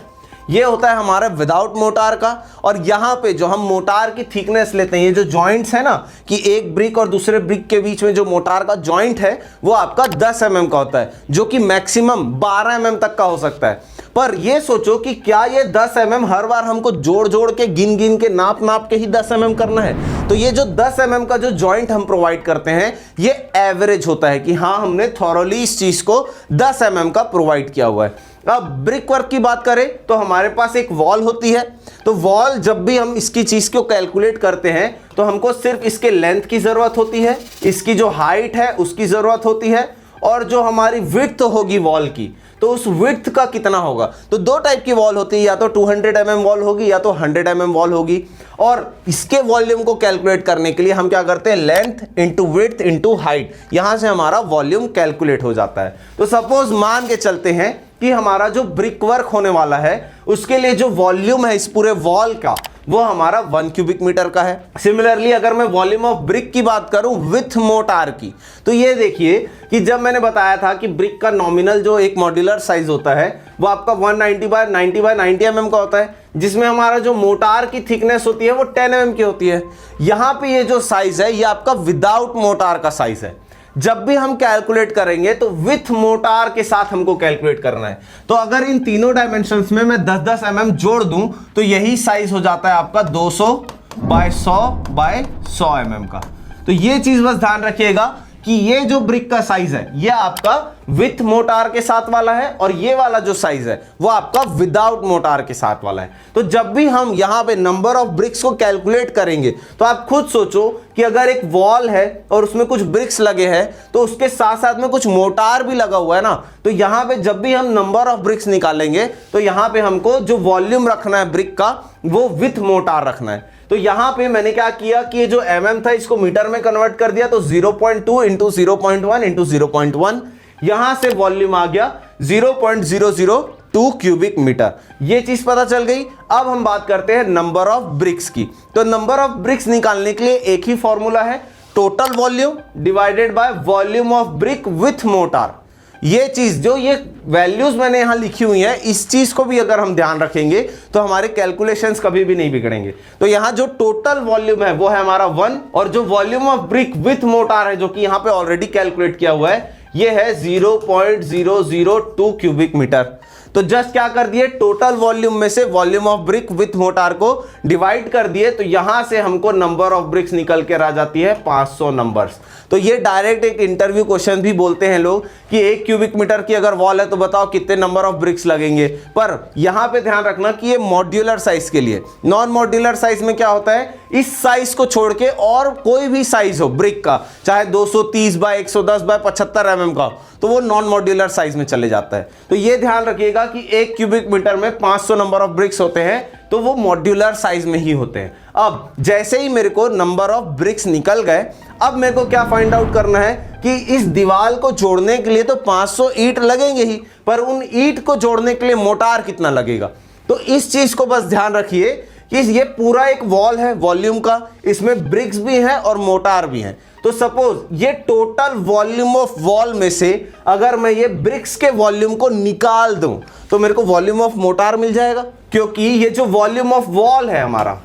ये होता है हमारा विदाउट मोटार का। और यहां पे जो हम मोटार की थिकनेस लेते हैं, ये जो जॉइंट्स है ना, कि एक ब्रिक और दूसरे ब्रिक के बीच में जो मोटार का जॉइंट है वो आपका 10 mm का होता है, जो कि मैक्सिमम 12 mm तक का हो सकता है। पर ये सोचो कि क्या ये 10 mm हर बार हमको जोड़ जोड़ के गिन गिन के नाप के ही 10 mm करना है? तो ये जो 10 mm का जो जॉइंट हम प्रोवाइड करते हैं ये एवरेज होता है कि हाँ हमने थॉरोली इस चीज को 10 mm का प्रोवाइड किया हुआ है। अब ब्रिक वर्क की बात करें तो हमारे पास एक वॉल होती है। तो वॉल जब भी हम इसकी चीज को कैलकुलेट करते हैं तो हमको सिर्फ इसके लेंथ की जरूरत होती है, इसकी जो हाइट है उसकी जरूरत होती है, और जो हमारी विड्थ होगी वॉल की तो उस विड्थ का कितना होगा। तो दो टाइप की वॉल होती है, या तो 200 mm वॉल होगी या तो 100 mm वॉल होगी। और इसके वॉल्यूम को कैलकुलेट करने के लिए हम क्या करते हैं, length into width into height, यहां से हमारा वॉल्यूम कैलकुलेट हो जाता है। तो सपोज मान के चलते हैं कि हमारा जो ब्रिक वर्क होने वाला है उसके लिए जो वॉल्यूम है इस पूरे वॉल का वो हमारा 1 क्यूबिक मीटर का है। सिमिलरली अगर मैं वॉल्यूम ऑफ ब्रिक की बात करूं विथ मोटार की, तो ये देखिए कि जब मैंने बताया था कि ब्रिक का नॉमिनल जो एक मॉड्यूलर साइज होता है वो आपका 190 बाय 90 बाय 90 mm का होता है, जिसमें हमारा जो मोटार की थिकनेस होती है वो 10 mm की होती है। यहां पे ये जो साइज है ये आपका विदाउट मोटार का साइज है। जब भी हम कैलकुलेट करेंगे तो विथ मोटार के साथ हमको कैलकुलेट करना है। तो अगर इन तीनों डायमेंशंस में मैं 10-10 mm जोड़ दूं तो यही साइज हो जाता है आपका 200 बाय 100 बाय 100 mm का। तो ये चीज बस ध्यान रखिएगा कि ये जो ब्रिक का साइज है ये आपका विथ मोटार के साथ वाला है और ये वाला जो साइज है वो आपका विदाउट मोटार के साथ वाला है। तो जब भी हम यहां पे नंबर ऑफ ब्रिक्स को कैलकुलेट करेंगे तो आप खुद सोचो कि अगर एक वॉल है और उसमें कुछ ब्रिक्स लगे हैं तो उसके साथ साथ में कुछ मोटार भी लगा हुआ है ना, तो यहां पे जब भी हम नंबर ऑफ ब्रिक्स निकालेंगे तो यहां पे हमको जो वॉल्यूम रखना है ब्रिक का वो विथ मोटार रखना है। तो यहां पे मैंने क्या किया कि ये जो mm था इसको मीटर में कन्वर्ट कर दिया, तो 0.2 इंटू 0.1 इंटू 0.1, यहां से वॉल्यूम आ गया 0.002 क्यूबिक मीटर। ये चीज पता चल गई। अब हम बात करते हैं नंबर ऑफ ब्रिक्स की। तो नंबर ऑफ ब्रिक्स निकालने के लिए एक ही फॉर्मूला है, total volume divided by volume of brick with motor. ये चीज जो ये वैल्यूज मैंने यहां लिखी हुई है इस चीज को भी अगर हम ध्यान रखेंगे तो हमारे कैलकुलेशंस कभी भी नहीं बिगड़ेंगे। तो यहां जो टोटल वॉल्यूम है वो है हमारा 1 और जो volume of brick with motor है जो कि यहां पे ऑलरेडी कैलकुलेट किया हुआ है ये है 0.002 क्यूबिक मीटर। तो जस्ट क्या कर दिए, टोटल वॉल्यूम में से volume of brick with motor को डिवाइड कर दिए, तो यहां से हमको नंबर ऑफ ब्रिक्स निकल के आ जाती है 500 नंबर्स। तो ये डायरेक्ट एक इंटरव्यू क्वेश्चन भी बोलते हैं लोग कि 1 क्यूबिक मीटर की अगर वॉल है तो बताओ कितने नंबर ऑफ ब्रिक्स लगेंगे। पर यहां पे ध्यान रखना कि ये मॉड्यूलर साइज के लिए, नॉन मॉड्यूलर साइज में क्या होता है, इस साइज को छोड़ के और कोई भी साइज हो ब्रिक का, चाहे 230 बाय 110 बाय 75 mm का, तो वो नॉन मॉड्यूलर साइज में चले जाता है। तो ये ध्यान रखिएगा कि 1 क्यूबिक मीटर में 500 नंबर ऑफ ब्रिक्स होते हैं तो वो मॉड्यूलर साइज में ही होते हैं। अब जैसे ही मेरे को नंबर ऑफ ब्रिक्स निकल गए, अब मेरे को क्या फाइंड आउट करना है कि इस दीवार को जोड़ने के लिए तो 500 ईंट लगेंगे ही, पर उन ईंट को जोड़ने के लिए मोटार कितना लगेगा। तो इस चीज को बस ध्यान रखिए कि ये पूरा एक वॉल है वॉल्यूम का, इसमें ब्रिक्स भी हैं और मोटार भी हैं। तो सपोज ये टोटल वॉल्यूम ऑफ वॉल में से अगर मैं ये ब्रिक्स के वॉल्यूम को निकाल दूं तो मेरे को वॉल्यूम ऑफ मोटार मिल जाएगा, क्योंकि ये जो वॉल्यूम ऑफ वॉल है हमारा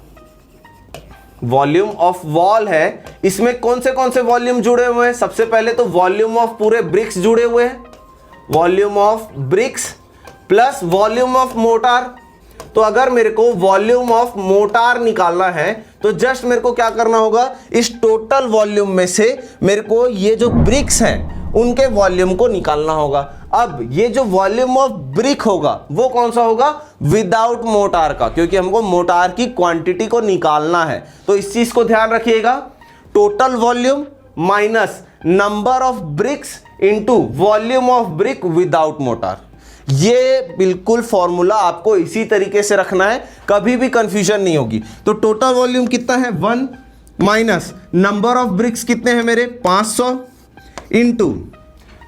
वॉल्यूम ऑफ वॉल है, इसमें कौन से वॉल्यूम जुड़े हुए हैं? सबसे पहले तो वॉल्यूम ऑफ पूरे ब्रिक्स जुड़े हुए हैं, volume of BRICS plus volume of motor. तो अगर मेरे को वॉल्यूम ऑफ मोटार निकालना है तो जस्ट मेरे को क्या करना होगा, इस टोटल वॉल्यूम में से मेरे को ये जो ब्रिक्स हैं उनके वॉल्यूम को निकालना होगा। अब ये जो वॉल्यूम ऑफ ब्रिक होगा वो कौन सा होगा? विदाउट मोटार का, क्योंकि हमको मोटार की क्वांटिटी को निकालना है। तो इस चीज को ध्यान रखिएगा, total volume minus number of BRICS into volume of brick without motor. ये बिल्कुल फॉर्मूला आपको इसी तरीके से रखना है, कभी भी कंफ्यूजन नहीं होगी। तो टोटल वॉल्यूम कितना है 1 माइनस नंबर ऑफ ब्रिक्स कितने हैं मेरे 500 into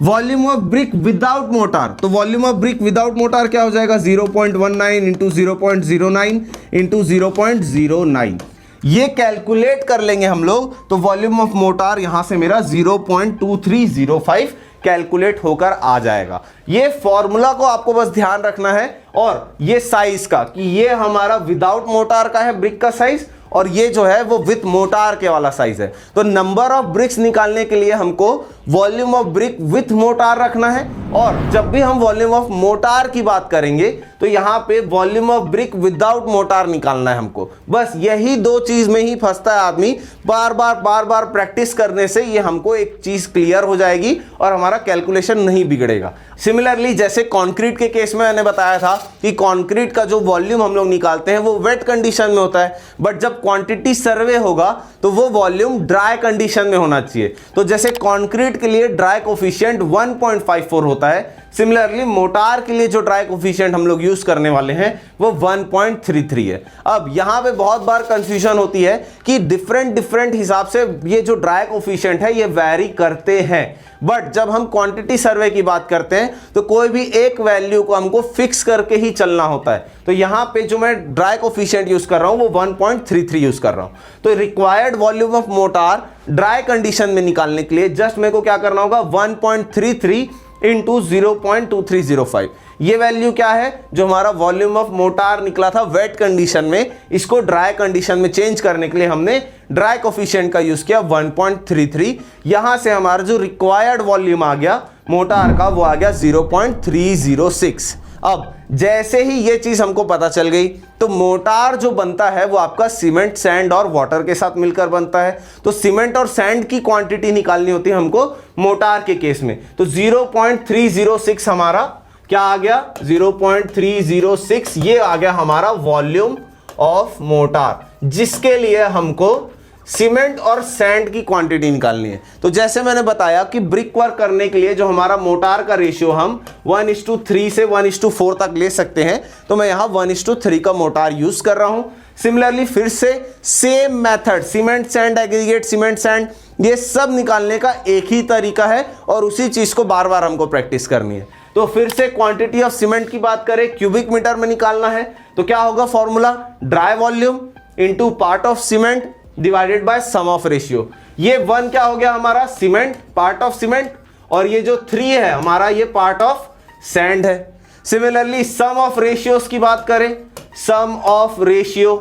volume of brick without mortar. तो volume of brick without mortar क्या हो जाएगा 0.19 इंटू 0.09 इंटू 0.09। ये कैलकुलेट कर लेंगे हम लोग तो वॉल्यूम ऑफ मोटार यहां से मेरा 0.2305 कैलकुलेट होकर आ जाएगा। ये फॉर्मूला को आपको बस ध्यान रखना है, और ये साइज का कि ये हमारा विदाउट मोटार का है ब्रिक का साइज, और ये जो है वो विथ मोटार के वाला साइज है। तो नंबर ऑफ ब्रिक्स निकालने के लिए हमको volume of brick with motor रखना है, और जब भी हम वॉल्यूम ऑफ मोटार की बात करेंगे तो यहां पे volume of brick without motor निकालना है हमको। बस यही दो चीज में ही फंसता है आदमी, बार बार प्रैक्टिस करने से ये हमको एक चीज क्लियर हो जाएगी और हमारा कैलकुलेशन नहीं बिगड़ेगा। सिमिलरली जैसे कंक्रीट के केस में मैंने बताया था कि कंक्रीट का जो वॉल्यूम हम लोग निकालते हैं वो वेट कंडीशन में होता है, बट जब क्वांटिटी सर्वे होगा तो वो वॉल्यूम ड्राई कंडीशन में होना चाहिए। तो जैसे कंक्रीट के लिए ड्राई कोफिशिएंट 1.54 होता है, सिमिलरली मोटार के लिए जो ड्राई कोफिशिएंट हम लोग यूज करने वाले हैं वो 1.33 है। अब यहां पे बहुत बार कंफ्यूजन होती है कि डिफरेंट हिसाब से ये जो ड्राई कोफिशिएंट है ये वैरी करते हैं, बट जब हम क्वांटिटी सर्वे की बात करते हैं तो कोई भी एक वैल्यू को हमको फिक्स करके ही चलना होता है। तो यहां पे जो मैं ड्राई कोफिशिएंट यूज कर रहा हूं वो 1.33 यूज कर रहा हूं। तो required volume of motor dry condition में निकालने के लिए जस्ट मेरे को क्या करना होगा 1.33 इंटू 0.2305। ये वैल्यू क्या है, जो हमारा वॉल्यूम ऑफ मोटार निकला था वेट कंडीशन में, इसको ड्राई कंडीशन में चेंज करने के लिए हमने ड्राई कोफिशिएंट का यूज किया 1.33। यहां से हमारा जो रिक्वायर्ड वॉल्यूम आ गया मोटार का वो आ गया 0.306। अब जैसे ही ये चीज हमको पता चल गई तो मोटार जो बनता है वो आपका सीमेंट, सैंड और वाटर के साथ मिलकर बनता है। तो सीमेंट और सैंड की क्वांटिटी निकालनी होती है हमको मोटार के केस में। तो 0.306 हमारा क्या आ गया 0.306, ये आ गया हमारा वॉल्यूम ऑफ मोटार, जिसके लिए हमको सीमेंट और सैंड की क्वांटिटी निकालनी है। तो जैसे मैंने बताया कि ब्रिक वर्क करने के लिए जो हमारा मोटार का रेशियो हम 1:3 से 1:4 तक ले सकते हैं, तो मैं यहां 1:3 का मोटार यूज कर रहा हूं। सिमिलरली फिर से same method, cement sand aggregate, cement sand, ये सब निकालने का एक ही तरीका है और उसी चीज को बार बार हमको प्रैक्टिस करनी है। तो फिर से क्वांटिटी ऑफ सीमेंट की बात करें, क्यूबिक मीटर में निकालना है तो क्या होगा formula, dry volume into part of cement divided by sum of ratio. ये 1 क्या हो गया हमारा सीमेंट, पार्ट ऑफ सीमेंट, और ये जो 3 है हमारा ये पार्ट ऑफ सैंड है। सिमिलरली सम ऑफ रेशियोज की बात करें, सम ऑफ रेशियो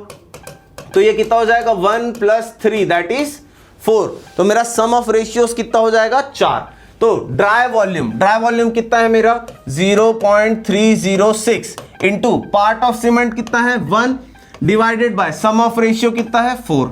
तो ये कितना हो जाएगा 1 + 3 दैट इज 4। तो मेरा सम ऑफ रेशियोज कितना हो जाएगा 4। तो ड्राई वॉल्यूम कितना है मेरा 0.306 इंटू पार्ट ऑफ सीमेंट कितना है 1 divided by sum of ratio कितना है 4।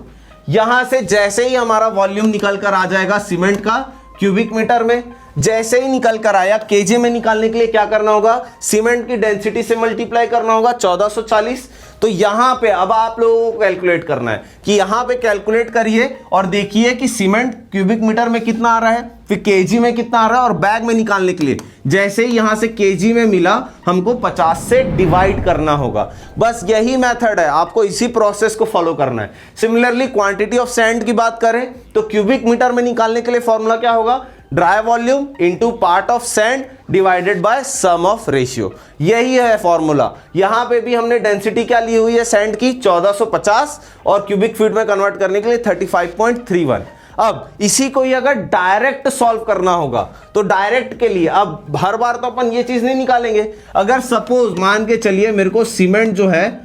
यहां से जैसे ही हमारा वॉल्यूम निकल कर आ जाएगा सीमेंट का क्यूबिक मीटर में, जैसे ही निकल कर आया केजी में निकालने के लिए क्या करना होगा, सीमेंट की डेंसिटी से मल्टीप्लाई करना होगा 1440। तो यहां पे अब आप लोगों को कैलकुलेट करना है कि यहां पे कैलकुलेट करिए और देखिए कि सीमेंट क्यूबिक मीटर में कितना आ रहा है, फिर केजी में कितना आ रहा है, और बैग में निकालने के लिए जैसे ही यहां से केजी में मिला हमको 50 से डिवाइड करना होगा। बस यही मेथड है, आपको इसी प्रोसेस को फॉलो करना है। सिमिलरली क्वांटिटी ऑफ सैंड की बात करें तो क्यूबिक मीटर में निकालने के लिए फॉर्मूला क्या होगा, dry volume into part of sand divided by sum of ratio. यही है फॉर्मूला। यहां पे भी हमने डेंसिटी क्या ली हुई है सैंड की 1450 और क्यूबिक फीट में कन्वर्ट करने के लिए 35.31। अब इसी को ही अगर डायरेक्ट सॉल्व करना होगा तो डायरेक्ट के लिए अब हर बार तो अपन ये चीज नहीं निकालेंगे। अगर सपोज मान के चलिए मेरे को सीमेंट जो है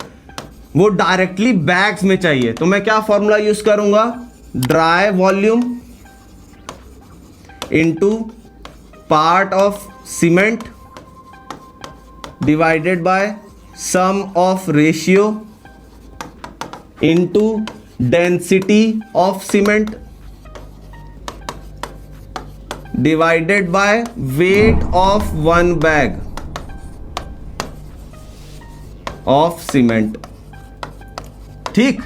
वो डायरेक्टली बैग्स में चाहिए, तो मैं क्या फॉर्मूला यूज करूंगा, dry volume into part of cement divided by sum of ratio into density of cement divided by weight of one bag of cement. ठीक,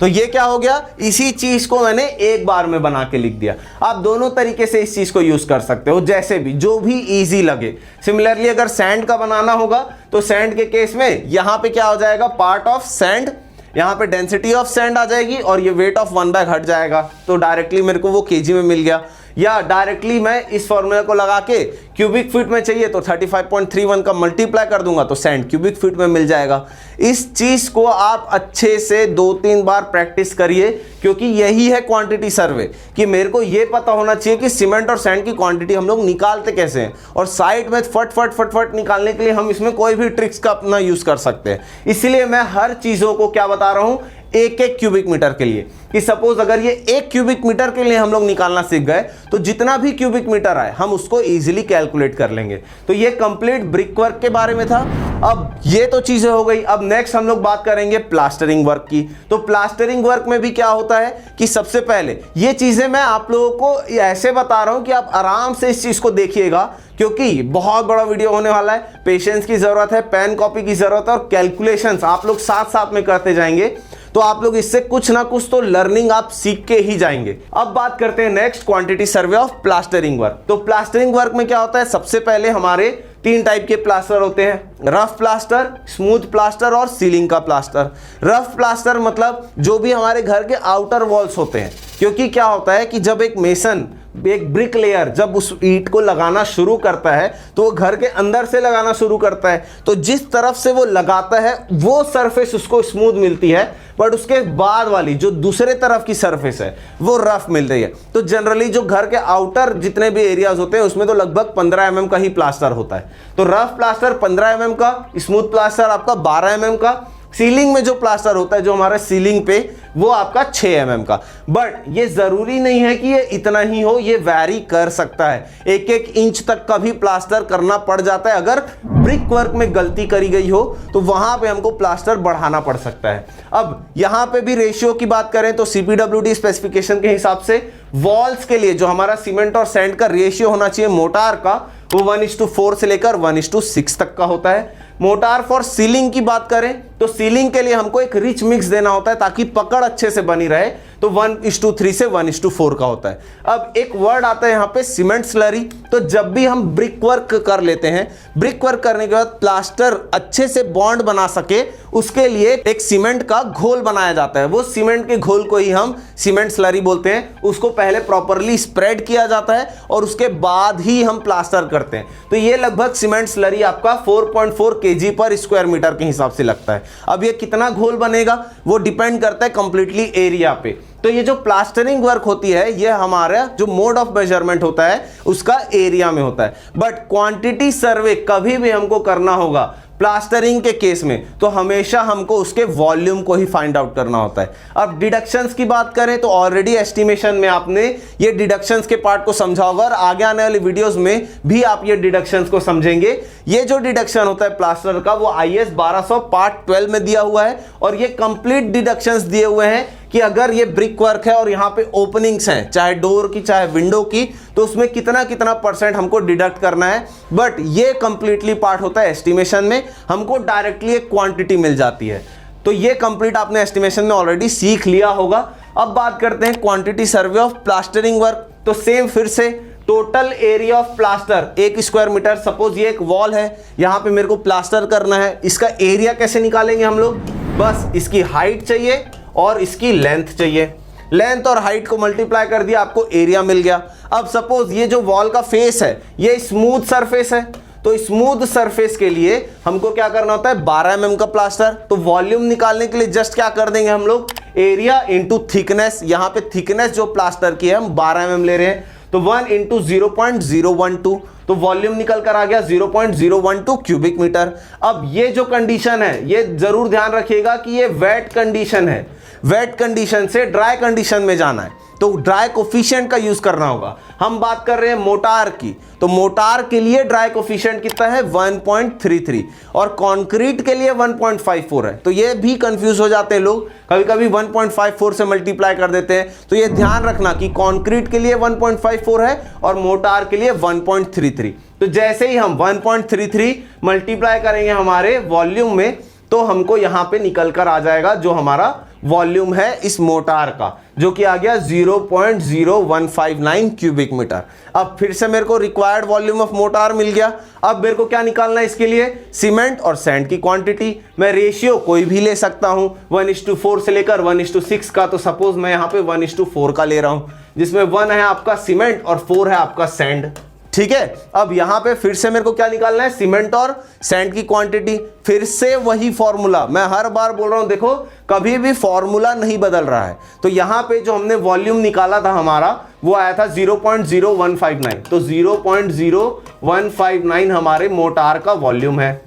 तो ये क्या हो गया, इसी चीज को मैंने एक बार में बना के लिख दिया। आप दोनों तरीके से इस चीज को यूज कर सकते हो, जैसे भी जो भी इजी लगे। सिमिलरली अगर सैंड का बनाना होगा तो सैंड के केस में यहां पे क्या हो जाएगा, पार्ट ऑफ सैंड, यहां पे डेंसिटी ऑफ सैंड आ जाएगी और ये वेट ऑफ वन बैग हट जाएगा, तो डायरेक्टली मेरे को वो केजी में मिल गया। या डायरेक्टली मैं इस फॉर्मूला को लगा के क्यूबिक फीट में चाहिए तो 35.31 का मल्टीप्लाई कर दूंगा तो सैंड क्यूबिक फीट में मिल जाएगा। इस चीज को आप अच्छे से 2-3 बार प्रैक्टिस करिए, क्योंकि यही है क्वांटिटी सर्वे, कि मेरे को ये पता होना चाहिए कि सीमेंट और सैंड की क्वांटिटी हम लोग निकालते कैसे हैं, और साइड में फट निकालने के लिए हम इसमें कोई भी ट्रिक्स का अपना यूज कर सकते हैं। इसलिए मैं हर चीजों को क्या बता रहा हूं, एक एक क्यूबिक मीटर के लिए, कि सपोज अगर ये 1 क्यूबिक मीटर के लिए हम लोग निकालना सीख गए तो जितना भी क्यूबिक मीटर आए हम उसको इजीली कैलकुलेट कर लेंगे। तो ये कंप्लीट ब्रिक वर्क के बारे में था। अब ये तो चीजें हो गई, अब नेक्स्ट हम लोग बात करेंगे प्लास्टरिंग वर्क की। तो प्लास्टरिंग वर्क में भी क्या होता है कि सबसे पहले ये चीजें मैं आप लोगों को ऐसे बता रहा हूं कि आप आराम से इस चीज को देखिएगा, क्योंकि बहुत बड़ा वीडियो होने वाला है। पेशेंस की जरूरत है, पेन कॉपी की जरूरत है, और कैलकुलेशंस आप लोग साथ साथ में करते जाएंगे, तो आप लोग इससे कुछ ना कुछ तो लर्निंग आप सीख के ही जाएंगे। अब बात करते हैं next, quantity survey of plastering work. तो प्लास्टरिंग वर्क में क्या होता है, सबसे पहले हमारे 3 टाइप के प्लास्टर होते हैं, रफ प्लास्टर, स्मूथ प्लास्टर और सीलिंग का प्लास्टर। रफ प्लास्टर मतलब जो भी हमारे घर के आउटर वॉल्स होते हैं, क्योंकि क्या होता है कि जब एक मेसन, एक ब्रिक लेयर जब उस ईंट को लगाना शुरू करता है तो वो घर के अंदर से लगाना शुरू करता है, तो जिस तरफ से वो लगाता है वो सरफेस उसको स्मूथ मिलती है, बट उसके बाद वाली जो दूसरे तरफ की सरफेस है वो रफ मिल रही है। तो जनरली जो घर के आउटर जितने भी एरियाज होते हैं उसमें तो लगभग 15 mm का ही प्लास्टर होता है। तो रफ प्लास्टर 15 mm का, स्मूथ प्लास्टर आपका 12 mm का, सीलिंग में जो प्लास्टर होता है जो हमारा सीलिंग पे वो आपका 6 mm का। बट ये जरूरी नहीं है कि ये इतना ही हो, ये वैरी कर सकता है, 1-1 इंच तक का भी प्लास्टर करना पड़ जाता है। अगर ब्रिक वर्क में गलती करी गई हो तो वहां पे हमको प्लास्टर बढ़ाना पड़ सकता है। अब यहां पे भी रेशियो की बात करें तो CPWD स्पेसिफिकेशन के हिसाब से वॉल्स के लिए जो हमारा सीमेंट और सैंड का रेशियो होना चाहिए मोटार का, वो 1:4 से लेकर 1:6 तक का होता है। मोटार फॉर सीलिंग की बात करें तो सीलिंग के लिए हमको एक रिच मिक्स देना होता है ताकि पकड़ अच्छे से बनी रहे, तो 1:3 से 1:4 का होता है। अब एक वर्ड आता है यहाँ पे सीमेंट स्लरी। तो जब भी हम ब्रिक वर्क कर लेते हैं, ब्रिक वर्क करने के बाद प्लास्टर अच्छे से बॉन्ड बना सके उसके लिए एक सीमेंट का घोल बनाया जाता है। वो सीमेंट के घोल को ही हम सीमेंट स्लरी बोलते हैं। उसको पहले प्रॉपरली स्प्रेड किया जाता है और उसके बाद ही हम प्लास्टर करते हैं। तो ये लगभग सीमेंट स्लरी आपका 4.4 kg पर स्क्वायर मीटर के हिसाब से लगता है। अब ये कितना घोल बनेगा वो डिपेंड करता है कंप्लीटली एरिया पे। तो ये जो प्लास्टरिंग वर्क होती है ये हमारा जो मोड ऑफ मेजरमेंट होता है उसका एरिया में होता है। बट क्वांटिटी सर्वे कभी भी हमको करना होगा प्लास्टरिंग के केस में तो हमेशा हमको उसके वॉल्यूम को ही फाइंड आउट करना होता है। अब डिडक्शंस की बात करें तो ऑलरेडी एस्टिमेशन में आपने ये डिडक्शंस के पार्ट को समझा होगा और आगे आने वाली वीडियोस में भी आप ये डिडक्शंस को समझेंगे। ये जो डिडक्शन होता है प्लास्टर का वो IS 1200 पार्ट 12 में दिया हुआ है और ये कंप्लीट डिडक्शंस दिए हुए हैं कि अगर ये ब्रिक वर्क है और यहाँ पे ओपनिंग्स हैं चाहे डोर की चाहे विंडो की, तो उसमें कितना कितना % हमको डिडक्ट करना है। बट ये कंप्लीटली पार्ट होता है एस्टिमेशन में, हमको डायरेक्टली एक क्वांटिटी मिल जाती है। तो ये कंप्लीट आपने एस्टिमेशन में ऑलरेडी सीख लिया होगा। अब बात करते हैं quantity survey of plastering work. तो सेम फिर से total area of plaster 1 square metre. Suppose ये एक वॉल है, यहाँ पे मेरे को प्लास्टर करना है, इसका एरिया कैसे निकालेंगे हम लोग, बस इसकी हाइट चाहिए और इसकी लेंथ चाहिए। लेंथ और हाइट को मल्टीप्लाई कर दिया, आपको एरिया मिल गया। अब सपोज ये जो वॉल का फेस है ये स्मूथ सरफेस है, तो स्मूथ सरफेस के लिए हमको क्या करना होता है 12 mm का प्लास्टर। तो वॉल्यूम निकालने के लिए जस्ट क्या कर देंगे हम लोग, एरिया इंटू थिकनेस। यहाँ पे थिकनेस जो प्लास्टर की है हम 12 mm ले रहे हैं, तो 1 इंटू 0.012, तो वॉल्यूम निकल कर आ गया 0.012 क्यूबिक मीटर। अब ये जो कंडीशन है ये जरूर ध्यान रखिएगा कि ये वेट कंडीशन है, वेट कंडीशन से ड्राई कंडीशन में जाना है, तो ड्राई कोफिशिएंट का यूज करना होगा। हम बात कर रहे हैं मोटार की, तो मोटार के लिए ड्राई कोफिशिएंट कितना है 1.33 और कंक्रीट के लिए 1.54 है। तो ये भी कंफ्यूज हो जाते हैं लोग, कभी कभी 1.54 से मल्टीप्लाई कर देते हैं। तो ये ध्यान रखना कि कंक्रीट के लिए 1.54 है और मोटार के लिए 1.33। तो जैसे ही हम 1.33 मल्टीप्लाई करेंगे हमारे वॉल्यूम में, तो हमको यहां पे निकल कर आ जाएगा जो हमारा वॉल्यूम है इस मोटार का, जो कि आ गया 0.0159 क्यूबिक मीटर। अब फिर से मेरे को रिक्वायर्ड वॉल्यूम ऑफ मोटार मिल गया। अब मेरे को क्या निकालना है इसके लिए, सीमेंट और सैंड की क्वांटिटी। मैं रेशियो कोई भी ले सकता हूं, 1:4 से लेकर 1:6 का। तो सपोज मैं यहां पे 1:4 का ले रहा हूं, जिसमें 1 है आपका सीमेंट और 4 है आपका सैंड। ठीक है, अब यहां पे फिर से मेरे को क्या निकालना है, सीमेंट और सैंड की क्वांटिटी। फिर से वही फॉर्मूला, मैं हर बार बोल रहा हूं, देखो कभी भी फॉर्मूला नहीं बदल रहा है। तो यहां पे जो हमने वॉल्यूम निकाला था हमारा, वो आया था 0.0159, तो 0.0159 हमारे मोटार का वॉल्यूम है।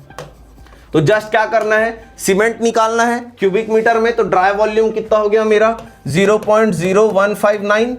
तो जस्ट क्या करना है, सीमेंट निकालना है क्यूबिक मीटर में, तो ड्राई वॉल्यूम कितना हो गया मेरा 0.0159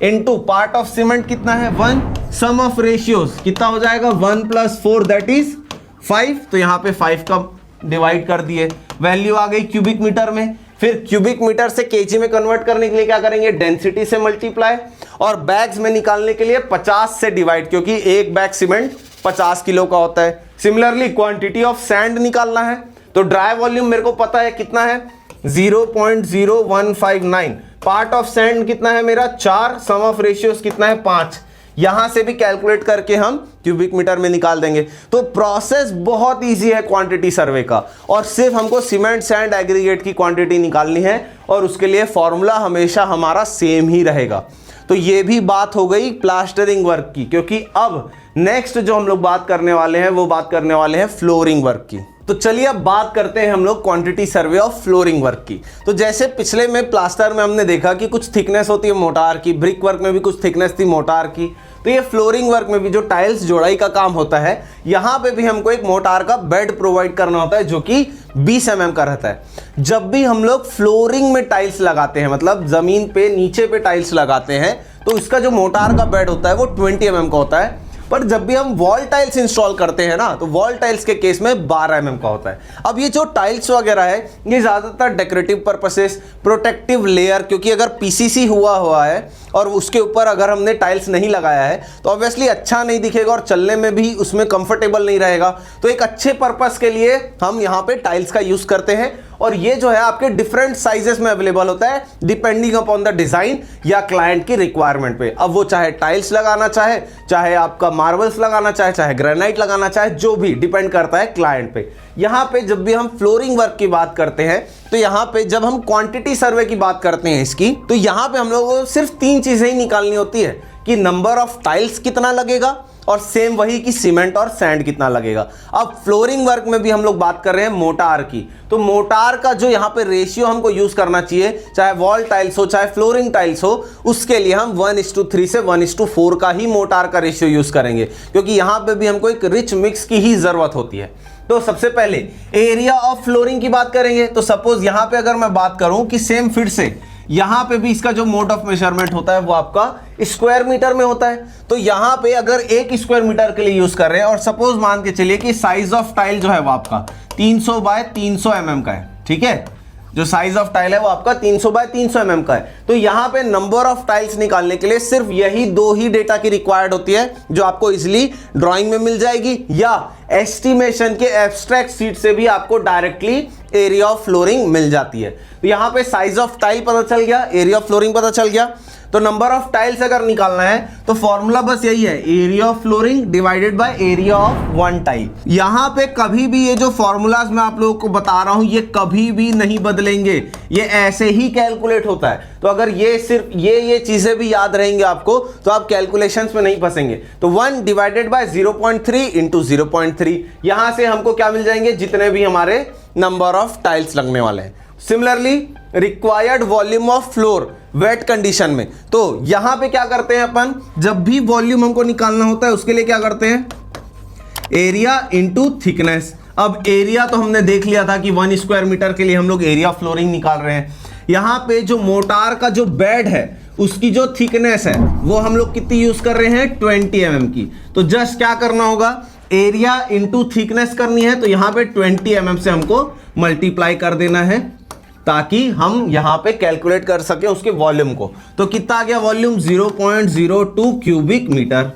इनटू पार्ट ऑफ सीमेंट कितना है 1, सम ऑफ रेशियोज कितना हो जाएगा 1 + 4 दैट इज 5। तो यहां पे 5 का डिवाइड कर दिए, वैल्यू आ गई क्यूबिक मीटर में। फिर क्यूबिक मीटर से केजी में कन्वर्ट करने के लिए क्या करेंगे, डेंसिटी से मल्टीप्लाई, और बैग्स में निकालने के लिए 50 से डिवाइड, क्योंकि एक बैग सीमेंट 50 किलो का होता है। सिमिलरली क्वांटिटी ऑफ सैंड निकालना है, तो ड्राई वॉल्यूम मेरे को पता है कितना है 0.0159, पार्ट ऑफ सैंड कितना है मेरा 4, सम ऑफ रेशियोज कितना है 5। यहां से भी कैलकुलेट करके हम क्यूबिक मीटर में निकाल देंगे। तो प्रोसेस बहुत इजी है क्वांटिटी सर्वे का, और सिर्फ हमको सीमेंट सैंड एग्रीगेट की क्वांटिटी निकालनी है, और उसके लिए फॉर्मूला हमेशा हमारा सेम ही रहेगा। तो ये भी बात हो गई प्लास्टरिंग वर्क की, क्योंकि अब नेक्स्ट जो हम लोग बात करने वाले हैं वो बात करने वाले हैं फ्लोरिंग वर्क की। तो चलिए अब बात करते हैं हम लोग quantity survey of flooring work की। तो जैसे पिछले में प्लास्टर में हमने देखा कि कुछ थिकनेस होती है मोटार की, ब्रिक वर्क में भी कुछ थिकनेस थी मोटार की, तो ये फ्लोरिंग वर्क में भी जो टाइल्स जोड़ाई का काम होता है, यहां पे भी हमको एक मोटार का बेड प्रोवाइड करना होता है, जो कि 20 mm का रहता है। जब भी हम लोग फ्लोरिंग में टाइल्स लगाते हैं, मतलब जमीन पे नीचे पे टाइल्स लगाते हैं, तो इसका जो मोटार का बेड होता है वो 20 mm का होता है। पर जब भी हम वॉल टाइल्स इंस्टॉल करते हैं ना, तो वॉल टाइल्स के केस में 12 mm का होता है। अब ये जो टाइल्स वगैरह है, ये ज़्यादातर डेकोरेटिव पर्पसेस, प्रोटेक्टिव लेयर, क्योंकि अगर पीसीसी हुआ है और उसके ऊपर अगर हमने टाइल्स नहीं लगाया है तो ऑब्वियसली अच्छा नहीं दिखेगा और चलने में भी उसमें कंफर्टेबल नहीं रहेगा। तो एक अच्छे पर्पस के लिए हम यहाँ पे टाइल्स का यूज़ करते हैं, और ये जो है आपके डिफरेंट साइजेस में अवेलेबल होता है डिपेंडिंग अपॉन द डिजाइन या क्लाइंट की रिक्वायरमेंट पे। अब वो चाहे टाइल्स लगाना चाहे, चाहे आपका मार्बल्स लगाना चाहे, चाहे ग्रेनाइट लगाना चाहे, जो भी डिपेंड करता है क्लाइंट पे। यहाँ पे जब भी हम फ्लोरिंग वर्क की बात करते हैं, तो यहाँ पे जब हम क्वांटिटी सर्वे की बात करते हैं इसकी, तो यहाँ पे हम लोगों को सिर्फ 3 चीजें ही निकालनी होती है कि नंबर ऑफ टाइल्स कितना लगेगा, और सेम वही कि सीमेंट और सैंड कितना लगेगा। अब फ्लोरिंग वर्क में भी हम लोग बात कर रहे हैं मोटार की, तो मोटार का जो यहाँ पे रेशियो हमको यूज करना चाहिए, चाहे वॉल टाइल्स हो चाहे फ्लोरिंग टाइल्स हो, उसके लिए हम 1:3 से 1:4 का ही मोटार का रेशियो यूज करेंगे, क्योंकि यहाँ पे भी हमको एक रिच मिक्स की ही जरूरत होती है। तो सबसे पहले एरिया ऑफ फ्लोरिंग की बात करेंगे। तो सपोज यहाँ पे अगर मैं बात करूं कि सेम फिर से यहां पे भी इसका जो मोड ऑफ मेजरमेंट होता है वो आपका स्क्वायर मीटर में होता है। तो यहां पे अगर 1 स्क्वायर मीटर के लिए यूज कर रहे हैं, और सपोज मान के चलिए कि साइज ऑफ टाइल जो है वो आपका 300 बाय 300 mm का है, ठीक है, जो साइज ऑफ टाइल है वो आपका 300 बाय 300 mm का है। तो यहां पे नंबर ऑफ टाइल्स निकालने के लिए सिर्फ यही 2 ही डेटा की रिक्वायर्ड होती है, जो आपको इजिली ड्राइंग में मिल जाएगी, या एस्टिमेशन के एब्स्ट्रैक्ट शीट से भी आपको डायरेक्टली एरिया ऑफ फ्लोरिंग मिल जाती है। तो यहां पे साइज ऑफ टाइल पता चल गया, एरिया ऑफ फ्लोरिंग पता चल गया। तो नंबर ऑफ टाइल्स अगर निकालना है तो फॉर्मूला बस यही है, area of flooring divided by area of one tile. यहां पे कभी भी ये जो फॉर्मूलाज मैं आप लोगों को बता रहा हूं, ये कभी भी नहीं बदलेंगे, ये ऐसे ही कैलकुलेट होता है। तो अगर ये सिर्फ ये चीजें भी याद रहेंगे आपको, तो आप कैलकुलेशंस में नहीं फंसेंगे। तो 1 डिवाइडेड बाय 0.3 इंटू 0.3, यहां से हमको क्या मिल जाएंगे, जितने भी हमारे नंबर ऑफ टाइल्स लगने वाले हैं। Similarly required volume of floor wait condition में, तो यहां पे क्या करते हैं अपन, जब भी वॉल्यूम हमको निकालना होता है उसके लिए क्या करते हैं, एरिया इंटू थिकनेस। अब एरिया तो हमने देख लिया था कि 1 स्क्वायर मीटर के लिए हम लोग एरिया फ्लोरिंग निकाल रहे हैं। यहां पे जो मोटार का जो बेड है उसकी जो थिकनेस है वो हम लोग कितनी यूज कर रहे हैं, 20 mm की। तो जस्ट क्या करना होगा, एरिया इंटू थिकनेस करनी है, तो यहां पे 20 mm से हमको मल्टीप्लाई कर देना है ताकि हम यहां पे कैलकुलेट कर सके उसके वॉल्यूम को। तो कितना आ गया वॉल्यूम, 0.02 क्यूबिक मीटर।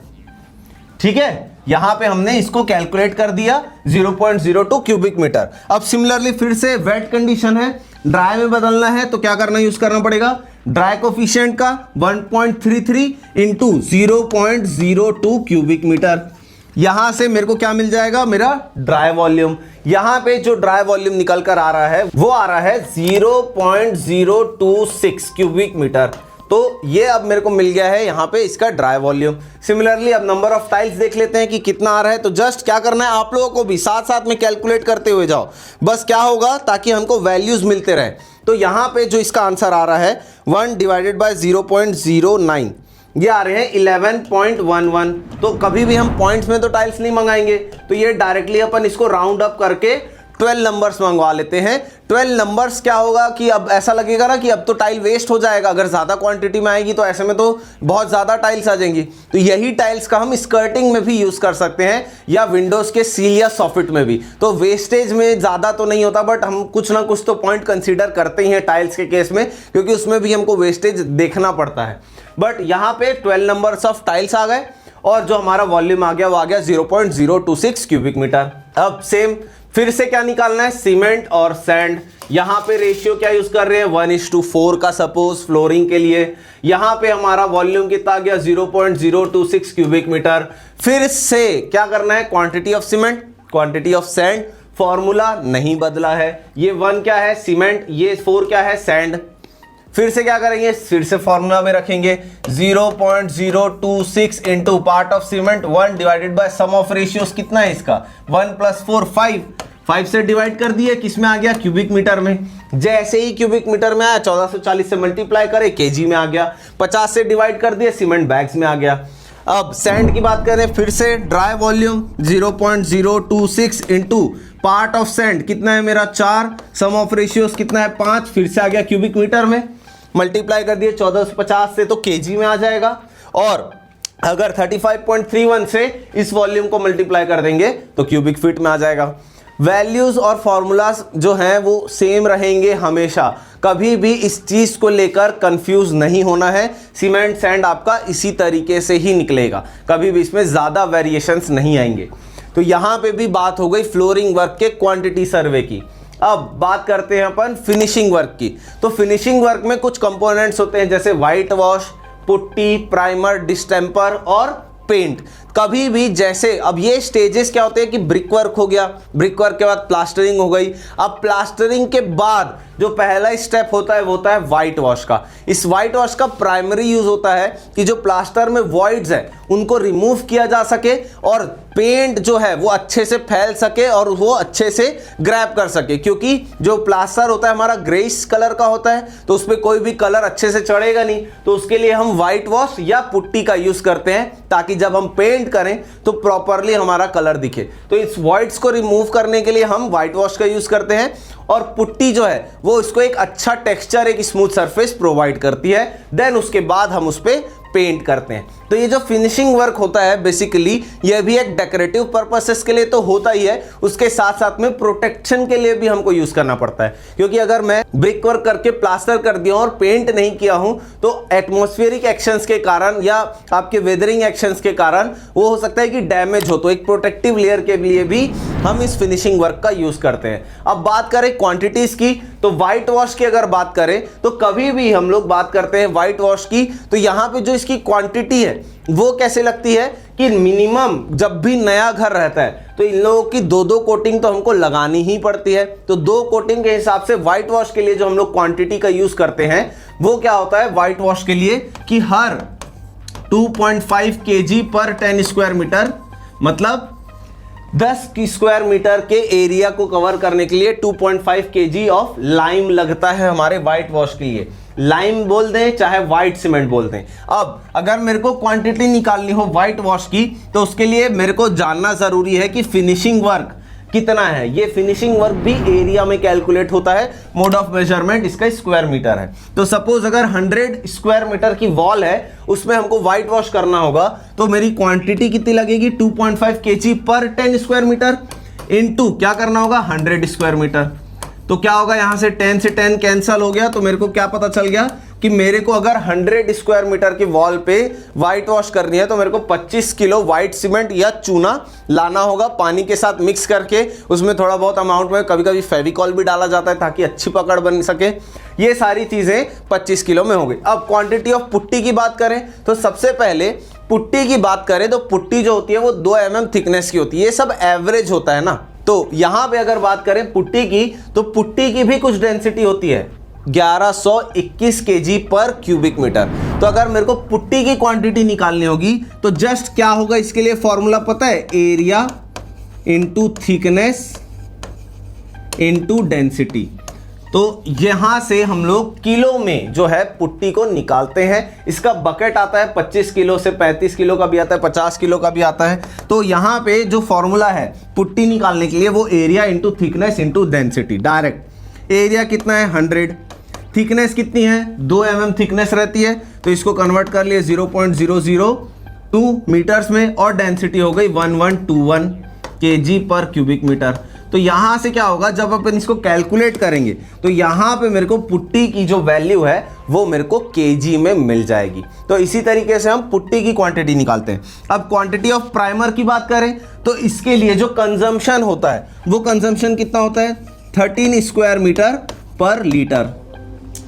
ठीक है, यहां पे हमने इसको कैलकुलेट कर दिया 0.02 क्यूबिक मीटर। अब सिमिलरली फिर से वेट कंडीशन है, ड्राई में बदलना है, तो क्या करना, यूज करना पड़ेगा ड्राई कोफिशिएंट का 1.33 इंटू 0.02 क्यूबिक मीटर। यहां से मेरे को क्या मिल जाएगा, मेरा ड्राई वॉल्यूम। यहां पे जो ड्राई वॉल्यूम निकल कर आ रहा है वो आ रहा है 0.026 क्यूबिक मीटर। तो ये अब मेरे को मिल गया है यहां पे इसका ड्राई वॉल्यूम। सिमिलरली अब नंबर ऑफ टाइल्स देख लेते हैं कि कितना आ रहा है। तो जस्ट क्या करना है, आप लोगों को भी साथ साथ में कैलकुलेट करते हुए जाओ, बस क्या होगा ताकि हमको वैल्यूज मिलते रहे। तो यहां पे जो इसका आंसर आ रहा है 1 डिवाइडेड बाय 0.09, ये आ रहे हैं 11.11। तो कभी भी हम पॉइंट्स में तो टाइल्स नहीं मंगाएंगे, तो ये डायरेक्टली अपन इसको राउंड अप करके 12 नंबर्स मंगवा लेते हैं। 12 नंबर्स क्या होगा कि अब ऐसा लगेगा ना कि अब तो टाइल वेस्ट हो जाएगा, अगर ज़्यादा क्वांटिटी में आएगी तो ऐसे में तो बहुत ज़्यादा टाइल्स आ जाएंगी। तो यही टाइल्स का हम स्कर्टिंग में भी यूज़ कर सकते हैं या विंडोज़ के सील या सॉफिट में भी। तो वेस्टेज में ज़्यादा तो नहीं होता, बट हम कुछ ना कुछ तो पॉइंट कंसिडर करते ही हैं टाइल्स के केस में, क्योंकि उसमें भी हमको वेस्टेज देखना पड़ता है। बट यहाँ पे 12 नंबर्स ऑफ टाइल्स आ गए और जो हमारा वॉल्यूम आ गया वो आ गया 0.026 क्यूबिक मीटर। अब सेम फिर से क्या निकालना है, सीमेंट और सैंड। यहां पे रेशियो क्या यूज कर रहे हैं, 1:4 का सपोज फ्लोरिंग के लिए। यहां पे हमारा वॉल्यूम कितना आ गया, 0.026 क्यूबिक मीटर। फिर से क्या करना है, quantity of cement, quantity of sand, formula नहीं बदला है। ये 1 क्या है सीमेंट, ये 4 क्या है सैंड। फिर से क्या करेंगे, फिर से फॉर्मूला में रखेंगे 0.026 into part of cement 1 divided by sum of ratios, कितना है इसका 1 + 4 5 से डिवाइड कर दिए, किस में आ गया, क्यूबिक मीटर में। जैसे ही क्यूबिक मीटर में आया 1440 से मल्टीप्लाई करे केजी में आ गया, 50 से डिवाइड कर दिए सीमेंट बैग्स में आ गया। अब सैंड की बात करें, फिर से dry volume 0.026 into part of sand कितना है मेरा 4, सम ऑफ रेशियोज कितना है 5, फिर से आ गया क्यूबिक मीटर में, मल्टीप्लाई कर दिए 1450 से तो केजी में आ जाएगा। और अगर 35.31 से इस वॉल्यूम को मल्टीप्लाई कर देंगे तो क्यूबिक फीट में आ जाएगा। वैल्यूज और फॉर्मूलाज जो हैं वो सेम रहेंगे हमेशा, कभी भी इस चीज को लेकर कंफ्यूज नहीं होना है। सीमेंट सैंड आपका इसी तरीके से ही निकलेगा, कभी भी इसमें ज्यादा वेरिएशंस नहीं आएंगे। तो यहां पे भी बात हो गई फ्लोरिंग वर्क के क्वांटिटी सर्वे की। अब बात करते हैं अपन फिनिशिंग वर्क की। तो फिनिशिंग वर्क में कुछ कंपोनेंट्स होते हैं जैसे white wash, putty, primer, distemper और पेंट। कभी भी जैसे अब ये स्टेजेस क्या होते हैं कि ब्रिक वर्क हो गया, ब्रिक वर्क के बाद प्लास्टरिंग हो गई। अब प्लास्टरिंग के बाद जो पहला स्टेप होता है वो होता है व्हाइट वॉश का। इस व्हाइट वॉश का प्राइमरी यूज होता है कि जो प्लास्टर में वॉइड्स है उनको रिमूव किया जा सके और पेंट जो है वो अच्छे से फैल सके और वो अच्छे से ग्रैब कर सके, क्योंकि जो प्लास्टर होता है हमारा ग्रेइश कलर का होता है तो उस पर कोई भी कलर अच्छे से चढ़ेगा नहीं। तो उसके लिए हम व्हाइट वॉश या पुट्टी का यूज करते हैं ताकि जब हम पेंट करें तो प्रॉपरली हमारा कलर दिखे। तो इस वॉइड्स को रिमूव करने के लिए हम व्हाइट वॉश का यूज करते हैं और पुट्टी जो है वो इसको एक अच्छा टेक्सचर, एक स्मूथ सरफेस प्रोवाइड करती है। देन उसके बाद हम उस पर पेंट करते हैं। तो ये जो फिनिशिंग वर्क होता है बेसिकली ये भी एक डेकोरेटिव पर्पसेस के लिए तो होता ही है, उसके साथ साथ में प्रोटेक्शन के लिए भी हमको यूज करना पड़ता है। क्योंकि अगर मैं ब्रिक वर्क करके प्लास्टर कर दिया और पेंट नहीं किया हूं तो एटमॉस्फेरिक एक्शंस के कारण या आपके वेदरिंग एक्शंस के कारण वो हो सकता है कि डैमेज हो। तो एक प्रोटेक्टिव लेयर के लिए भी हम इस फिनिशिंग वर्क का यूज करते हैं। अब बात करें क्वांटिटीज की, तो व्हाइट वॉश की अगर बात करें तो कभी भी हम लोग बात करते हैं व्हाइट वॉश की तो यहां पे जो इसकी क्वांटिटी है वो कैसे लगती है कि मिनिमम जब भी नया घर रहता है तो इन लोगों की 2-2 कोटिंग तो हमको लगानी ही पड़ती है। तो 2 कोटिंग के हिसाब से व्हाइट वॉश के लिए जो हम लोग क्वांटिटी का यूज करते हैं वो क्या होता है व्हाइट वॉश के लिए कि हर 2.5 kg पर 10 स्क्वायर मीटर, मतलब 10 स्क्वायर मीटर के एरिया को कवर करने के लिए 2.5 kg ऑफ लाइम लगता है हमारे व्हाइट वॉश के लिए। लाइम बोल दें चाहे व्हाइट सीमेंट बोल दें। अब अगर मेरे को क्वांटिटी निकालनी हो व्हाइट वॉश की तो उसके लिए मेरे को जानना जरूरी है कि फिनिशिंग वर्क कितना है। ये फिनिशिंग वर्क भी एरिया में कैलकुलेट होता है, मोड ऑफ मेजरमेंट इसका स्क्वायर मीटर है। तो सपोज अगर 100 स्क्वायर मीटर की वॉल है उसमें हमको व्हाइट वॉश करना होगा तो मेरी क्वांटिटी कितनी लगेगी 2.5 kg पर 10 स्क्वायर मीटर इनटू क्या करना होगा 100 स्क्वायर मीटर। तो क्या होगा यहां से 10 से 10 कैंसिल हो गया, तो मेरे को क्या पता चल गया कि मेरे को अगर 100 स्क्वायर मीटर की वॉल पे व्हाइट वॉश करनी है तो मेरे को 25 किलो व्हाइट सीमेंट या चूना लाना होगा, पानी के साथ मिक्स करके। उसमें थोड़ा बहुत अमाउंट में कभी कभी फेविकॉल भी डाला जाता है ताकि अच्छी पकड़ बन सके। ये सारी चीजें 25 किलो में हो गई। अब क्वांटिटी ऑफ पुट्टी की बात करें तो सबसे पहले पुट्टी की बात करें तो पुट्टी जो होती है वो 2 mm थिकनेस की होती है। ये सब एवरेज होता है ना। तो यहां पे अगर बात करें पुट्टी की तो पुट्टी की भी कुछ डेंसिटी होती है 1121 kg पर क्यूबिक मीटर। तो अगर मेरे को पुट्टी की क्वांटिटी निकालनी होगी तो जस्ट क्या होगा, इसके लिए फॉर्मूला पता है, area into thickness into density. तो यहां से हम लोग किलो में जो है पुट्टी को निकालते हैं। इसका बकेट आता है 25 किलो से 35 किलो का भी आता है, 50 किलो का भी आता है। तो यहां पे जो फॉर्मूला है पुट्टी निकालने के लिए वो area into thickness into density. Direct area कितना है 100, थिकनेस कितनी है 2 mm थिकनेस रहती है, तो इसको कन्वर्ट कर लिए 0.002 मीटर्स में, और डेंसिटी हो गई 1121 kg पर क्यूबिक मीटर। तो यहां से क्या होगा जब अपन इसको कैलकुलेट करेंगे तो यहां पे मेरे को पुट्टी की जो वैल्यू है वो मेरे को केजी में मिल जाएगी। तो इसी तरीके से हम पुट्टी की क्वांटिटी निकालते हैं। अब क्वांटिटी ऑफ प्राइमर की बात करें तो इसके लिए जो कंजम्पशन होता है वो कंजम्पशन कितना होता है 13 स्क्वायर मीटर पर लीटर।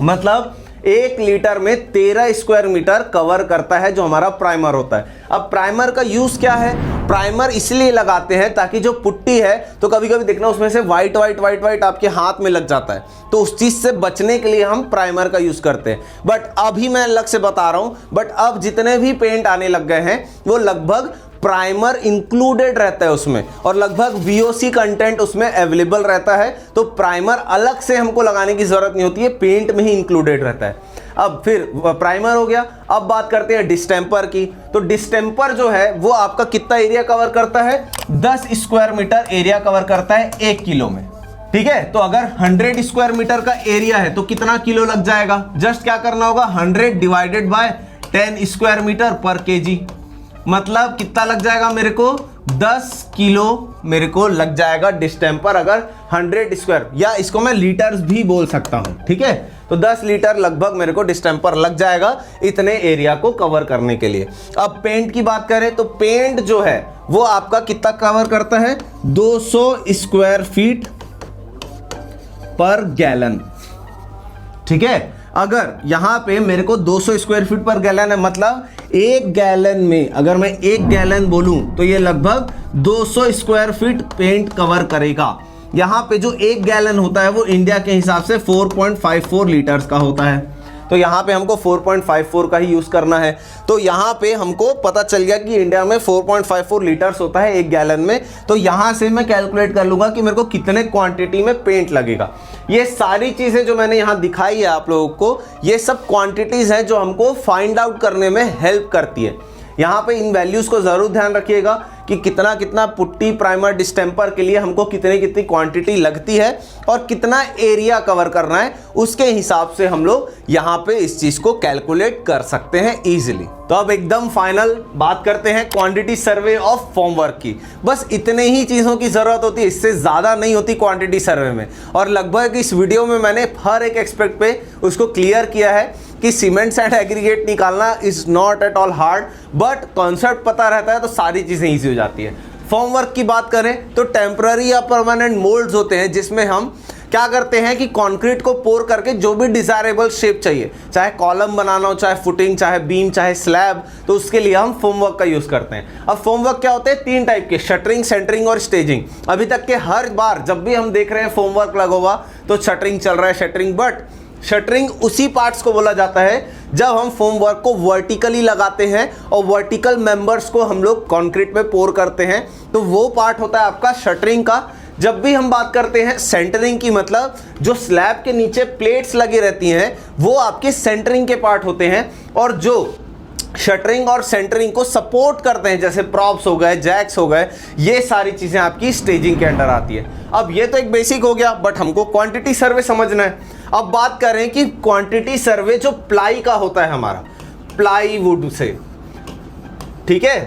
मतलब 1 लीटर में 13 स्क्वायर मीटर कवर करता है जो हमारा प्राइमर होता है। अब प्राइमर का यूज क्या है, प्राइमर इसलिए लगाते हैं ताकि जो पुट्टी है तो कभी कभी देखना उसमें से वाइट वाइट वाइट वाइट आपके हाथ में लग जाता है, तो उस चीज से बचने के लिए हम प्राइमर का यूज करते हैं। बट अभी मैं अलग से बता रहा हूं, बट अब जितने भी पेंट आने लग गए हैं वो लगभग प्राइमर इंक्लूडेड रहता है उसमें, और लगभग VOC कंटेंट उसमें अवेलेबल रहता है। तो प्राइमर अलग से हमको लगाने की जरूरत नहीं होती है, पेंट में ही इंक्लूडेड रहता है। अब फिर प्राइमर हो गया। अब बात करते हैं डिस्टेंपर की। तो डिस्टेंपर जो है वो आपका कितना एरिया कवर करता है 10 स्क्वायर मीटर एरिया कवर करता है 1 किलो में। ठीक है, तो अगर 100 स्क्वायर मीटर का एरिया है तो कितना किलो लग जाएगा, जस्ट क्या करना होगा 100 डिवाइडेड बाय 10 स्क्वायर मीटर पर केजी। मतलब कितना लग जाएगा मेरे को 10 किलो मेरे को लग जाएगा डिस्टेंपर अगर 100 स्क्वायर, या इसको मैं लीटर्स भी बोल सकता हूं। ठीक है, तो 10 लीटर लगभग मेरे को डिस्टेंपर लग जाएगा इतने एरिया को कवर करने के लिए। अब पेंट की बात करें तो पेंट जो है वो आपका कितना कवर करता है 200 स्क्वायर फीट पर गैलन। ठीक है, अगर यहां पे मेरे को 200 स्क्वायर फीट पर गैलन है, मतलब 1 गैलन में अगर मैं 1 गैलन बोलूं तो ये लगभग 200 स्क्वायर फीट पेंट कवर करेगा। यहां पे जो 1 गैलन होता है वो इंडिया के हिसाब से 4.54 लीटर्स का होता है। तो यहाँ पे हमको 4.54 का ही यूज़ करना है। तो यहाँ पे हमको पता चल गया कि इंडिया में 4.54 लीटर्स होता है 1 गैलन में। तो यहाँ से मैं कैलकुलेट कर लूँगा कि मेरे को कितने क्वांटिटी में पेंट लगेगा। ये सारी चीज़ें जो मैंने यहाँ दिखाई है आप लोगों को, ये सब क्वांटिटीज़ हैं जो हमको फाइंड आउट करने में हेल्प करती है। यहाँ पे इन वैल्यूज़ को ज़रूर ध्यान रखिएगा कि कितना कितना पुट्टी प्राइमर डिस्टेंपर के लिए हमको कितनी कितनी क्वांटिटी लगती है और कितना एरिया कवर करना है, उसके हिसाब से हम लोग यहाँ पे इस चीज़ को कैलकुलेट कर सकते हैं इजीली। तो अब एकदम फाइनल बात करते हैं क्वांटिटी सर्वे ऑफ फॉर्मवर्क की। बस इतने ही चीज़ों की ज़रूरत होती है, इससे ज़्यादा नहीं होती क्वांटिटी सर्वे में। और लगभग इस वीडियो में मैंने हर एक एक्सपेक्ट पे उसको क्लियर किया है कि सीमेंट सैंड एग्रीगेट निकालना is not at all hard, but concept पता रहता है तो सारी चीज़ें ईजी हो जाती है। फॉर्मवर्क की बात करें तो टेम्पररी या परमानेंट मोल्ड्स होते हैं जिसमें हम क्या करते हैं कि कंक्रीट को पोर करके जो भी डिजायरेबल शेप चाहिए, चाहे कॉलम बनाना हो, चाहे फुटिंग, चाहे बीम, चाहे स्लैब, तो उसके लिए हम फॉर्मवर्क का यूज करते हैं। अब फॉर्मवर्क क्या होते हैं 3 टाइप के, शटरिंग, सेंटरिंग और स्टेजिंग। अभी तक के हर बार जब भी हम देख रहे हैं फॉर्मवर्क लगा हुआ तो शटरिंग चल रहा है शटरिंग, बट शटरिंग उसी पार्ट्स को बोला जाता है जब हम फोम वर्क को वर्टिकली लगाते हैं और वर्टिकल मेंबर्स को हम लोग कंक्रीट में पोर करते हैं, तो वो पार्ट होता है आपका शटरिंग का। जब भी हम बात करते हैं सेंटरिंग की, मतलब जो स्लैब के नीचे प्लेट्स लगी रहती हैं वो आपके सेंटरिंग के पार्ट होते हैं, और जो शटरिंग और सेंटरिंग को सपोर्ट करते हैं जैसे प्रॉप्स हो गए, जैक्स हो गए, ये सारी चीज़ें आपकी स्टेजिंग के अंडर आती है। अब ये तो एक बेसिक हो गया, बट हमको क्वांटिटी सर्वे समझना है। अब बात करें कि क्वांटिटी सर्वे जो प्लाई का होता है हमारा, प्लाईवुड से, ठीक है,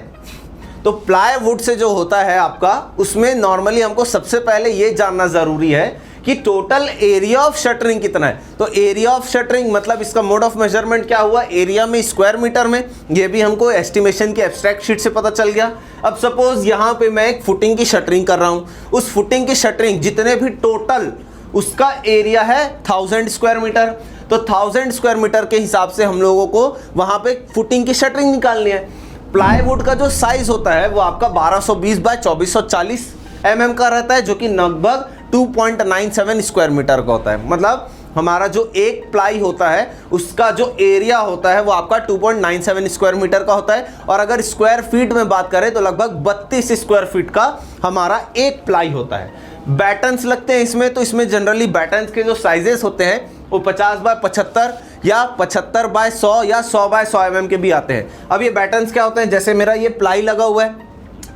तो प्लाईवुड से जो होता है आपका, उसमें नॉर्मली हमको सबसे पहले ये जानना ज़रूरी है कि टोटल एरिया ऑफ शटरिंग कितना है। तो एरिया ऑफ शटरिंग मतलब इसका मोड ऑफ मेजरमेंट क्या हुआ, एरिया में स्क्वायर मीटर में। ये भी हमको एस्टिमेशन की एब्स्ट्रैक्ट शीट से पता चल गया। अब सपोज यहाँ पे मैं एक फुटिंग की शटरिंग कर रहा हूँ, उस फुटिंग की शटरिंग जितने भी टोटल उसका एरिया है 1000 स्क्वायर मीटर, तो 1000 स्क्वायर मीटर के हिसाब से हम लोगों को वहाँ पे फुटिंग की शटरिंग निकालनी है। प्लाईवुड का जो साइज होता है वो आपका 1220 बाय 2440 mm का रहता है, जो कि लगभग 2.97 स्क्वायर मीटर का होता है। मतलब हमारा जो एक प्लाई होता है उसका जो एरिया होता है वो आपका 2.97 स्क्वायर मीटर का होता है, और अगर स्क्वायर फीट में बात करें तो लगभग 32 स्क्वायर फीट का हमारा एक प्लाई होता है। बैटन्स लगते हैं इसमें, तो इसमें जनरली बैटन्स के जो साइजेस होते हैं वो 50 बाय 75 या 75 बाय 100 या 100 बाय 100 mm के भी आते हैं। अब ये बैटन्स क्या होते हैं, जैसे मेरा ये प्लाई लगा हुआ है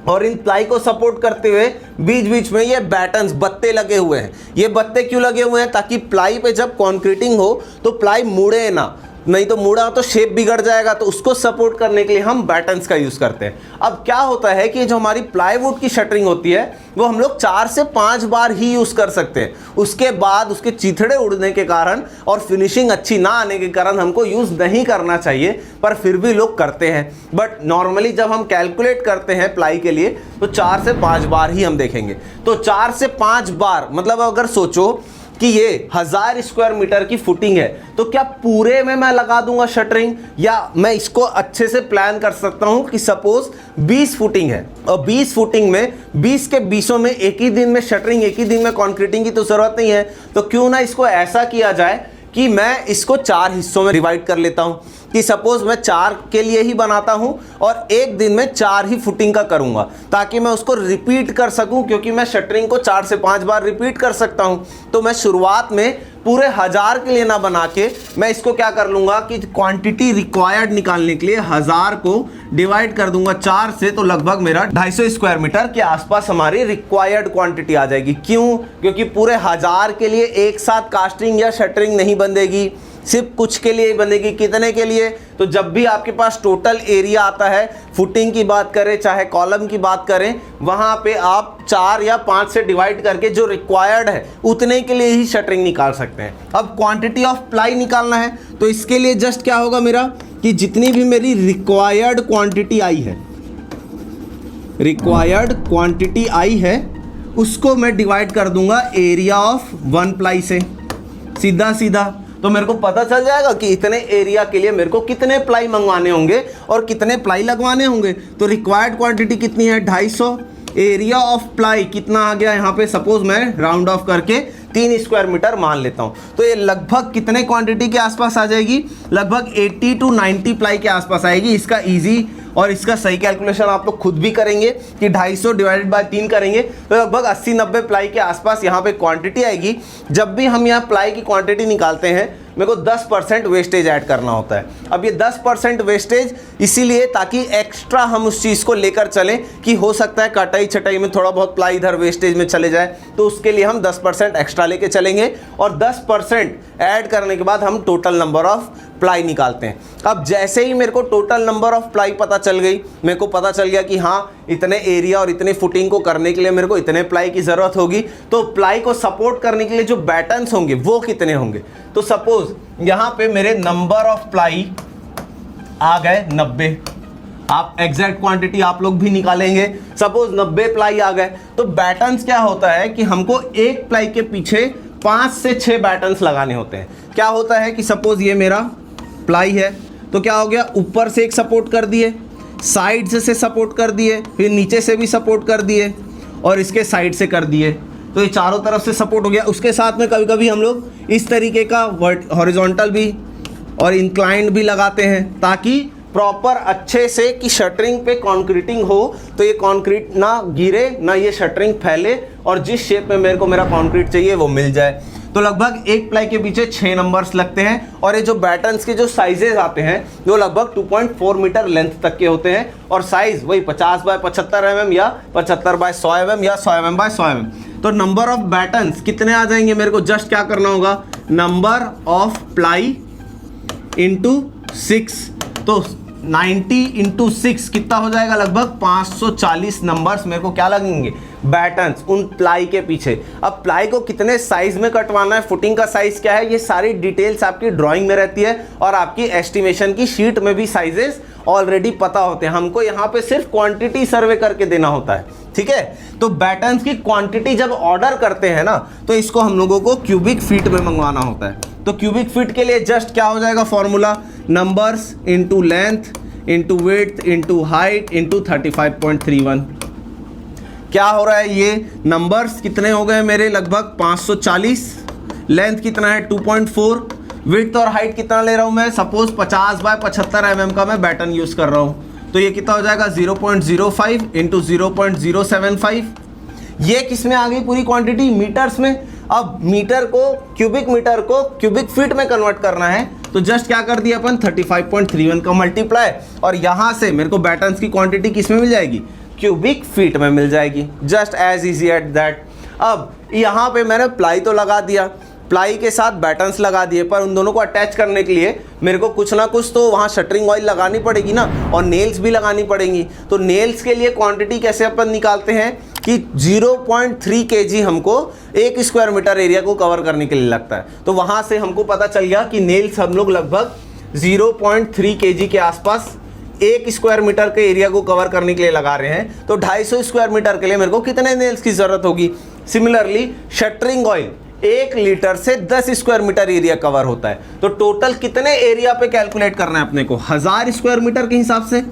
और इन प्लाई को सपोर्ट करते हुए बीच बीच में ये बैटन्स बत्ते लगे हुए हैं। ये बत्ते क्यों लगे हुए हैं, ताकि प्लाई पे जब कॉन्क्रीटिंग हो तो प्लाई मुड़े ना, नहीं तो मुड़ा तो शेप बिगड़ जाएगा, तो उसको सपोर्ट करने के लिए हम बैटन्स का यूज़ करते हैं। अब क्या होता है कि जो हमारी प्लाईवुड की शटरिंग होती है वो हम लोग 4 से 5 बार ही यूज़ कर सकते हैं। उसके बाद उसके चीथड़े उड़ने के कारण और फिनिशिंग अच्छी ना आने के कारण हमको यूज़ नहीं करना चाहिए, पर फिर भी लोग करते हैं। बट नॉर्मली जब हम कैलकुलेट करते हैं प्लाई के लिए तो 4 से 5 बार ही हम देखेंगे। तो 4 से 5 बार मतलब अगर सोचो कि ये 1000 स्क्वायर मीटर की फुटिंग है, तो क्या पूरे में मैं लगा दूंगा शटरिंग, या मैं इसको अच्छे से प्लान कर सकता हूं कि सपोज 20 फुटिंग है और 20 फुटिंग में 20 के 20 में एक ही दिन में शटरिंग, एक ही दिन में कंक्रीटिंग की तो जरूरत नहीं है। तो क्यों ना इसको ऐसा किया जाए कि मैं इसको 4 हिस्सों में डिवाइड कर लेता हूं, कि सपोज मैं 4 के लिए ही बनाता हूं और एक दिन में 4 ही फुटिंग का करूंगा, ताकि मैं उसको रिपीट कर सकूं, क्योंकि मैं शटरिंग को 4 से 5 बार रिपीट कर सकता हूं। तो मैं शुरुआत में पूरे 1000 के लिए ना बना के मैं इसको क्या कर लूंगा कि क्वांटिटी रिक्वायर्ड निकालने के लिए 1000 को डिवाइड कर दूंगा 4 से, तो लगभग मेरा 250 स्क्वायर मीटर के आसपास हमारी रिक्वायर्ड क्वांटिटी आ जाएगी। क्यों? क्योंकि पूरे 1000 के लिए एक साथ कास्टिंग या शटरिंग नहीं बंधेगी, सिर्फ कुछ के लिए ही बनेगी। कितने के लिए? तो जब भी आपके पास टोटल एरिया आता है, फुटिंग की बात करें चाहे कॉलम की बात करें, वहां पे आप 4 या 5 से डिवाइड करके जो रिक्वायर्ड है उतने के लिए ही शटरिंग निकाल सकते हैं। अब क्वांटिटी ऑफ प्लाई निकालना है, तो इसके लिए जस्ट क्या होगा मेरा कि जितनी भी मेरी रिक्वायर्ड क्वांटिटी आई है उसको मैं डिवाइड कर दूंगा एरिया ऑफ 1 प्लाई से, सीधा सीधा। तो मेरे को पता चल जाएगा कि इतने एरिया के लिए मेरे को कितने प्लाई मंगवाने होंगे और कितने प्लाई लगवाने होंगे। तो रिक्वायर्ड क्वांटिटी कितनी है? 250। एरिया ऑफ प्लाई कितना आ गया यहाँ पे, सपोज मैं राउंड ऑफ करके 3 स्क्वायर मीटर मान लेता हूँ, तो ये लगभग कितने क्वांटिटी के आसपास आ जाएगी? लगभग 80 to 90 प्लाई के आसपास आएगी। इसका इजी और इसका सही कैलकुलेशन आप लोग खुद भी करेंगे कि 250 डिवाइडेड बाय 3 करेंगे तो लगभग 80-90 प्लाई के आसपास यहाँ पे क्वांटिटी आएगी। जब भी हम यहाँ प्लाई की क्वांटिटी निकालते हैं मेरे को 10% वेस्टेज ऐड करना होता है। अब ये 10% वेस्टेज इसीलिए ताकि एक्स्ट्रा हम उस चीज़ को लेकर चलें कि हो सकता है कटाई छटाई में थोड़ा बहुत प्लाई इधर वेस्टेज में चले जाए, तो उसके लिए हम 10% एक्स्ट्रा लेके चलेंगे और 10% ऐड करने के बाद हम टोटल नंबर ऑफ प्लाई निकालते हैं। अब जैसे ही मेरे को टोटल नंबर ऑफ प्लाई पता चल गई, मेरे को पता चल गया कि हाँ इतने एरिया और इतने फुटिंग को करने के लिए मेरे को इतने प्लाई की ज़रूरत होगी, तो प्लाई को सपोर्ट करने के लिए जो बैटन्स होंगे वो कितने होंगे। तो सपोज यहाँ पे मेरे नंबर ऑफ प्लाई आ गए 90। आप एग्जैक्ट क्वांटिटी आप लोग भी निकालेंगे, सपोज 90 प्लाई आ गए, तो बैटन्स क्या होता है कि हमको एक प्लाई के पीछे 5 से 6 बैटन्स लगाने होते हैं। क्या होता है कि सपोज ये मेरा प्लाई है, तो क्या हो गया, ऊपर से एक सपोर्ट कर दिए, साइड से सपोर्ट कर दिए, फिर नीचे से भी सपोर्ट कर दिए और इसके साइड से कर दिए, तो ये चारों तरफ से सपोर्ट हो गया। उसके साथ में कभी कभी हम लोग इस तरीके का हॉरिजॉन्टल भी और इंक्लाइंड भी लगाते हैं ताकि प्रॉपर अच्छे से कि शटरिंग पे कंक्रीटिंग हो, तो ये कंक्रीट ना गिरे ना ये शटरिंग फैले और जिस शेप में मेरे को मेरा कंक्रीट चाहिए वो मिल जाए। तो लगभग एक प्लाई के पीछे 6 नंबर्स लगते हैं और ये जो बैटन्स के जो साइजेस आते हैं वो लगभग 2.4 मीटर लेंथ तक के होते हैं और साइज वही 50 बाय 75 mm या 75 बाय 100 mm या 100 mm बाय 100 mm। तो नंबर ऑफ बैटन्स कितने आ जाएंगे, मेरे को जस्ट क्या करना होगा, नंबर ऑफ प्लाई इंटू 6, तो 90 इंटू 6 कितना हो जाएगा, लगभग 540 नंबर्स मेरे को क्या लगेंगे, बैटन्स उन प्लाई के पीछे। अब प्लाई को कितने साइज में कटवाना है, फुटिंग का साइज क्या है, ये सारी डिटेल्स आपकी ड्राइंग में रहती है और आपकी एस्टिमेशन की शीट में भी साइजेस ऑलरेडी पता होते हैं। हमको यहाँ पे सिर्फ क्वांटिटी सर्वे करके देना होता है, ठीक है। तो बैटन्स की क्वांटिटी जब ऑर्डर करते हैं ना, तो इसको हम लोगों को क्यूबिक फीट में मंगवाना होता है। तो क्यूबिक फीट के लिए जस्ट क्या हो जाएगा formula, numbers into length into width into height into 35.31। क्या हो रहा है, ये नंबर्स कितने हो गए मेरे, लगभग 540, लेंथ कितना है 2.4, विड्थ और हाइट कितना ले रहा हूं मैं, सपोज 50 बाय 75 mm का मैं बैटन यूज कर रहा हूं, तो ये कितना हो जाएगा 0.05 इंटू 0.075। ये किस में आ गई पूरी क्वांटिटी, मीटर्स में। अब मीटर को क्यूबिक मीटर को क्यूबिक फीट में कन्वर्ट करना है, तो जस्ट क्या कर दिया अपन 35.31 का मल्टीप्लाई और यहां से मेरे को बैटन्स की क्वांटिटी किस में मिल जाएगी, क्यूबिक फीट में मिल जाएगी, just as easy at that. अब यहाँ पे मैंने प्लाई तो लगा दिया, प्लाई के साथ बैटन्स लगा दिए, पर उन दोनों को अटैच करने के लिए मेरे को कुछ ना कुछ तो वहाँ शटरिंग ऑयल लगानी पड़ेगी ना, और नेल्स भी लगानी पड़ेंगी। तो नेल्स के लिए क्वांटिटी कैसे अपन निकालते हैं कि 0.3 kg हमको 1 स्क्वायर मीटर एरिया को कवर करने के लिए लगता है। तो वहाँ से हमको पता चल गया कि नेल्स हम लोग लगभग 0.3 kg के आसपास 1 स्क्वायर मीटर के एरिया को कवर करने के लिए लगा रहे हैं। तो 250 स्क्वायर मीटर के लिए मेरे को कितने नेल्स की जरूरत होगी। सिमिलरली शटरिंग ऑयल 1 लीटर से 10 स्क्वायर मीटर एरिया कवर होता है, तो टोटल कितने एरिया पे कैलकुलेट करना है अपने को, 1000 स्क्वायर मीटर के हिसाब से।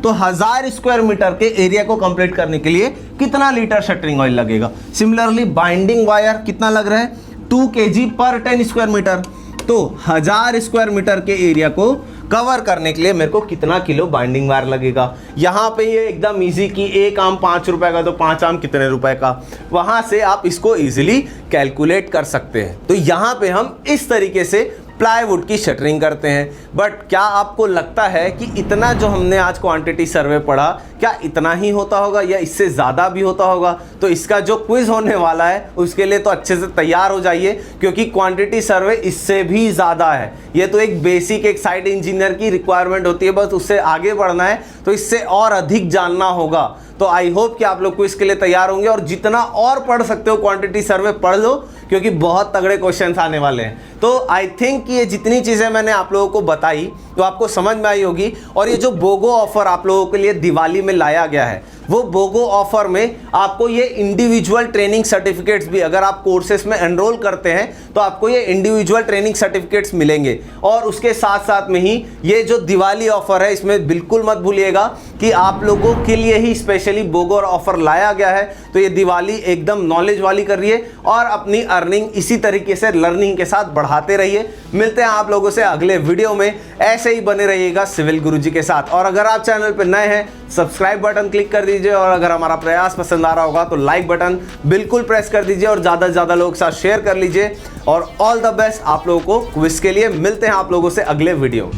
तो 1000 स्क्वायर मीटर के एरिया को कंप्लीट करने के लिए कितना लीटर शटरिंग ऑयल लगेगा। सिमिलरली बाइंडिंग वायर कितना लग रहा है, 2 kg पर 10 स्क्वायर मीटर। तो 1000 स्क्वायर मीटर के एरिया को कवर करने के लिए मेरे को कितना किलो बाइंडिंग वायर लगेगा। यहाँ पे ये एकदम इजी कि एक आम 5 रुपए का, तो 5 आम कितने रुपए का, वहां से आप इसको इजीली कैलकुलेट कर सकते हैं। तो यहाँ पे हम इस तरीके से प्लाईवुड की शटरिंग करते हैं। बट क्या आपको लगता है कि इतना जो हमने आज क्वांटिटी सर्वे पढ़ा, क्या इतना ही होता होगा या इससे ज़्यादा भी होता होगा? तो इसका जो क्विज होने वाला है उसके लिए तो अच्छे से तैयार हो जाइए, क्योंकि क्वांटिटी सर्वे इससे भी ज़्यादा है। ये तो एक बेसिक एक साइट इंजीनियर की रिक्वायरमेंट होती है, बस उससे आगे बढ़ना है तो इससे और अधिक जानना होगा। तो आई होप कि आप लोग क्विज के लिए तैयार होंगे और जितना और पढ़ सकते हो क्वांटिटी सर्वे पढ़ लो, क्योंकि बहुत तगड़े क्वेश्चंस आने वाले हैं। तो आई थिंक कि ये जितनी चीज़ें मैंने आप लोगों को बताई तो आपको समझ में आई होगी। और ये जो बोगो ऑफर आप लोगों के लिए दिवाली में लाया गया है, वो बोगो ऑफर में आपको ये इंडिविजुअल ट्रेनिंग सर्टिफिकेट्स भी, अगर आप कोर्सेस में एनरोल करते हैं तो आपको ये इंडिविजुअल ट्रेनिंग सर्टिफिकेट्स मिलेंगे। और उसके साथ साथ में ही ये जो दिवाली ऑफर है, इसमें बिल्कुल मत भूलिएगा कि आप लोगों के लिए ही स्पेशली बोगो ऑफर लाया गया है। तो ये दिवाली एकदम नॉलेज वाली कर रही है और अपनी अर्निंग इसी तरीके से लर्निंग के साथ बढ़ाते रहिए। मिलते हैं आप लोगों से अगले वीडियो में, ऐसे ही बने रहिएगा सिविल गुरुजी के साथ। और अगर आप चैनल पर नए हैं, सब्सक्राइब बटन क्लिक कर दीजिए, और अगर हमारा प्रयास पसंद आ रहा होगा तो लाइक बटन बिल्कुल प्रेस कर दीजिए और ज़्यादा से ज़्यादा लोगों के साथ शेयर कर लीजिए। और ऑल द बेस्ट आप लोगों को क्विज के लिए। मिलते हैं आप लोगों से अगले वीडियो।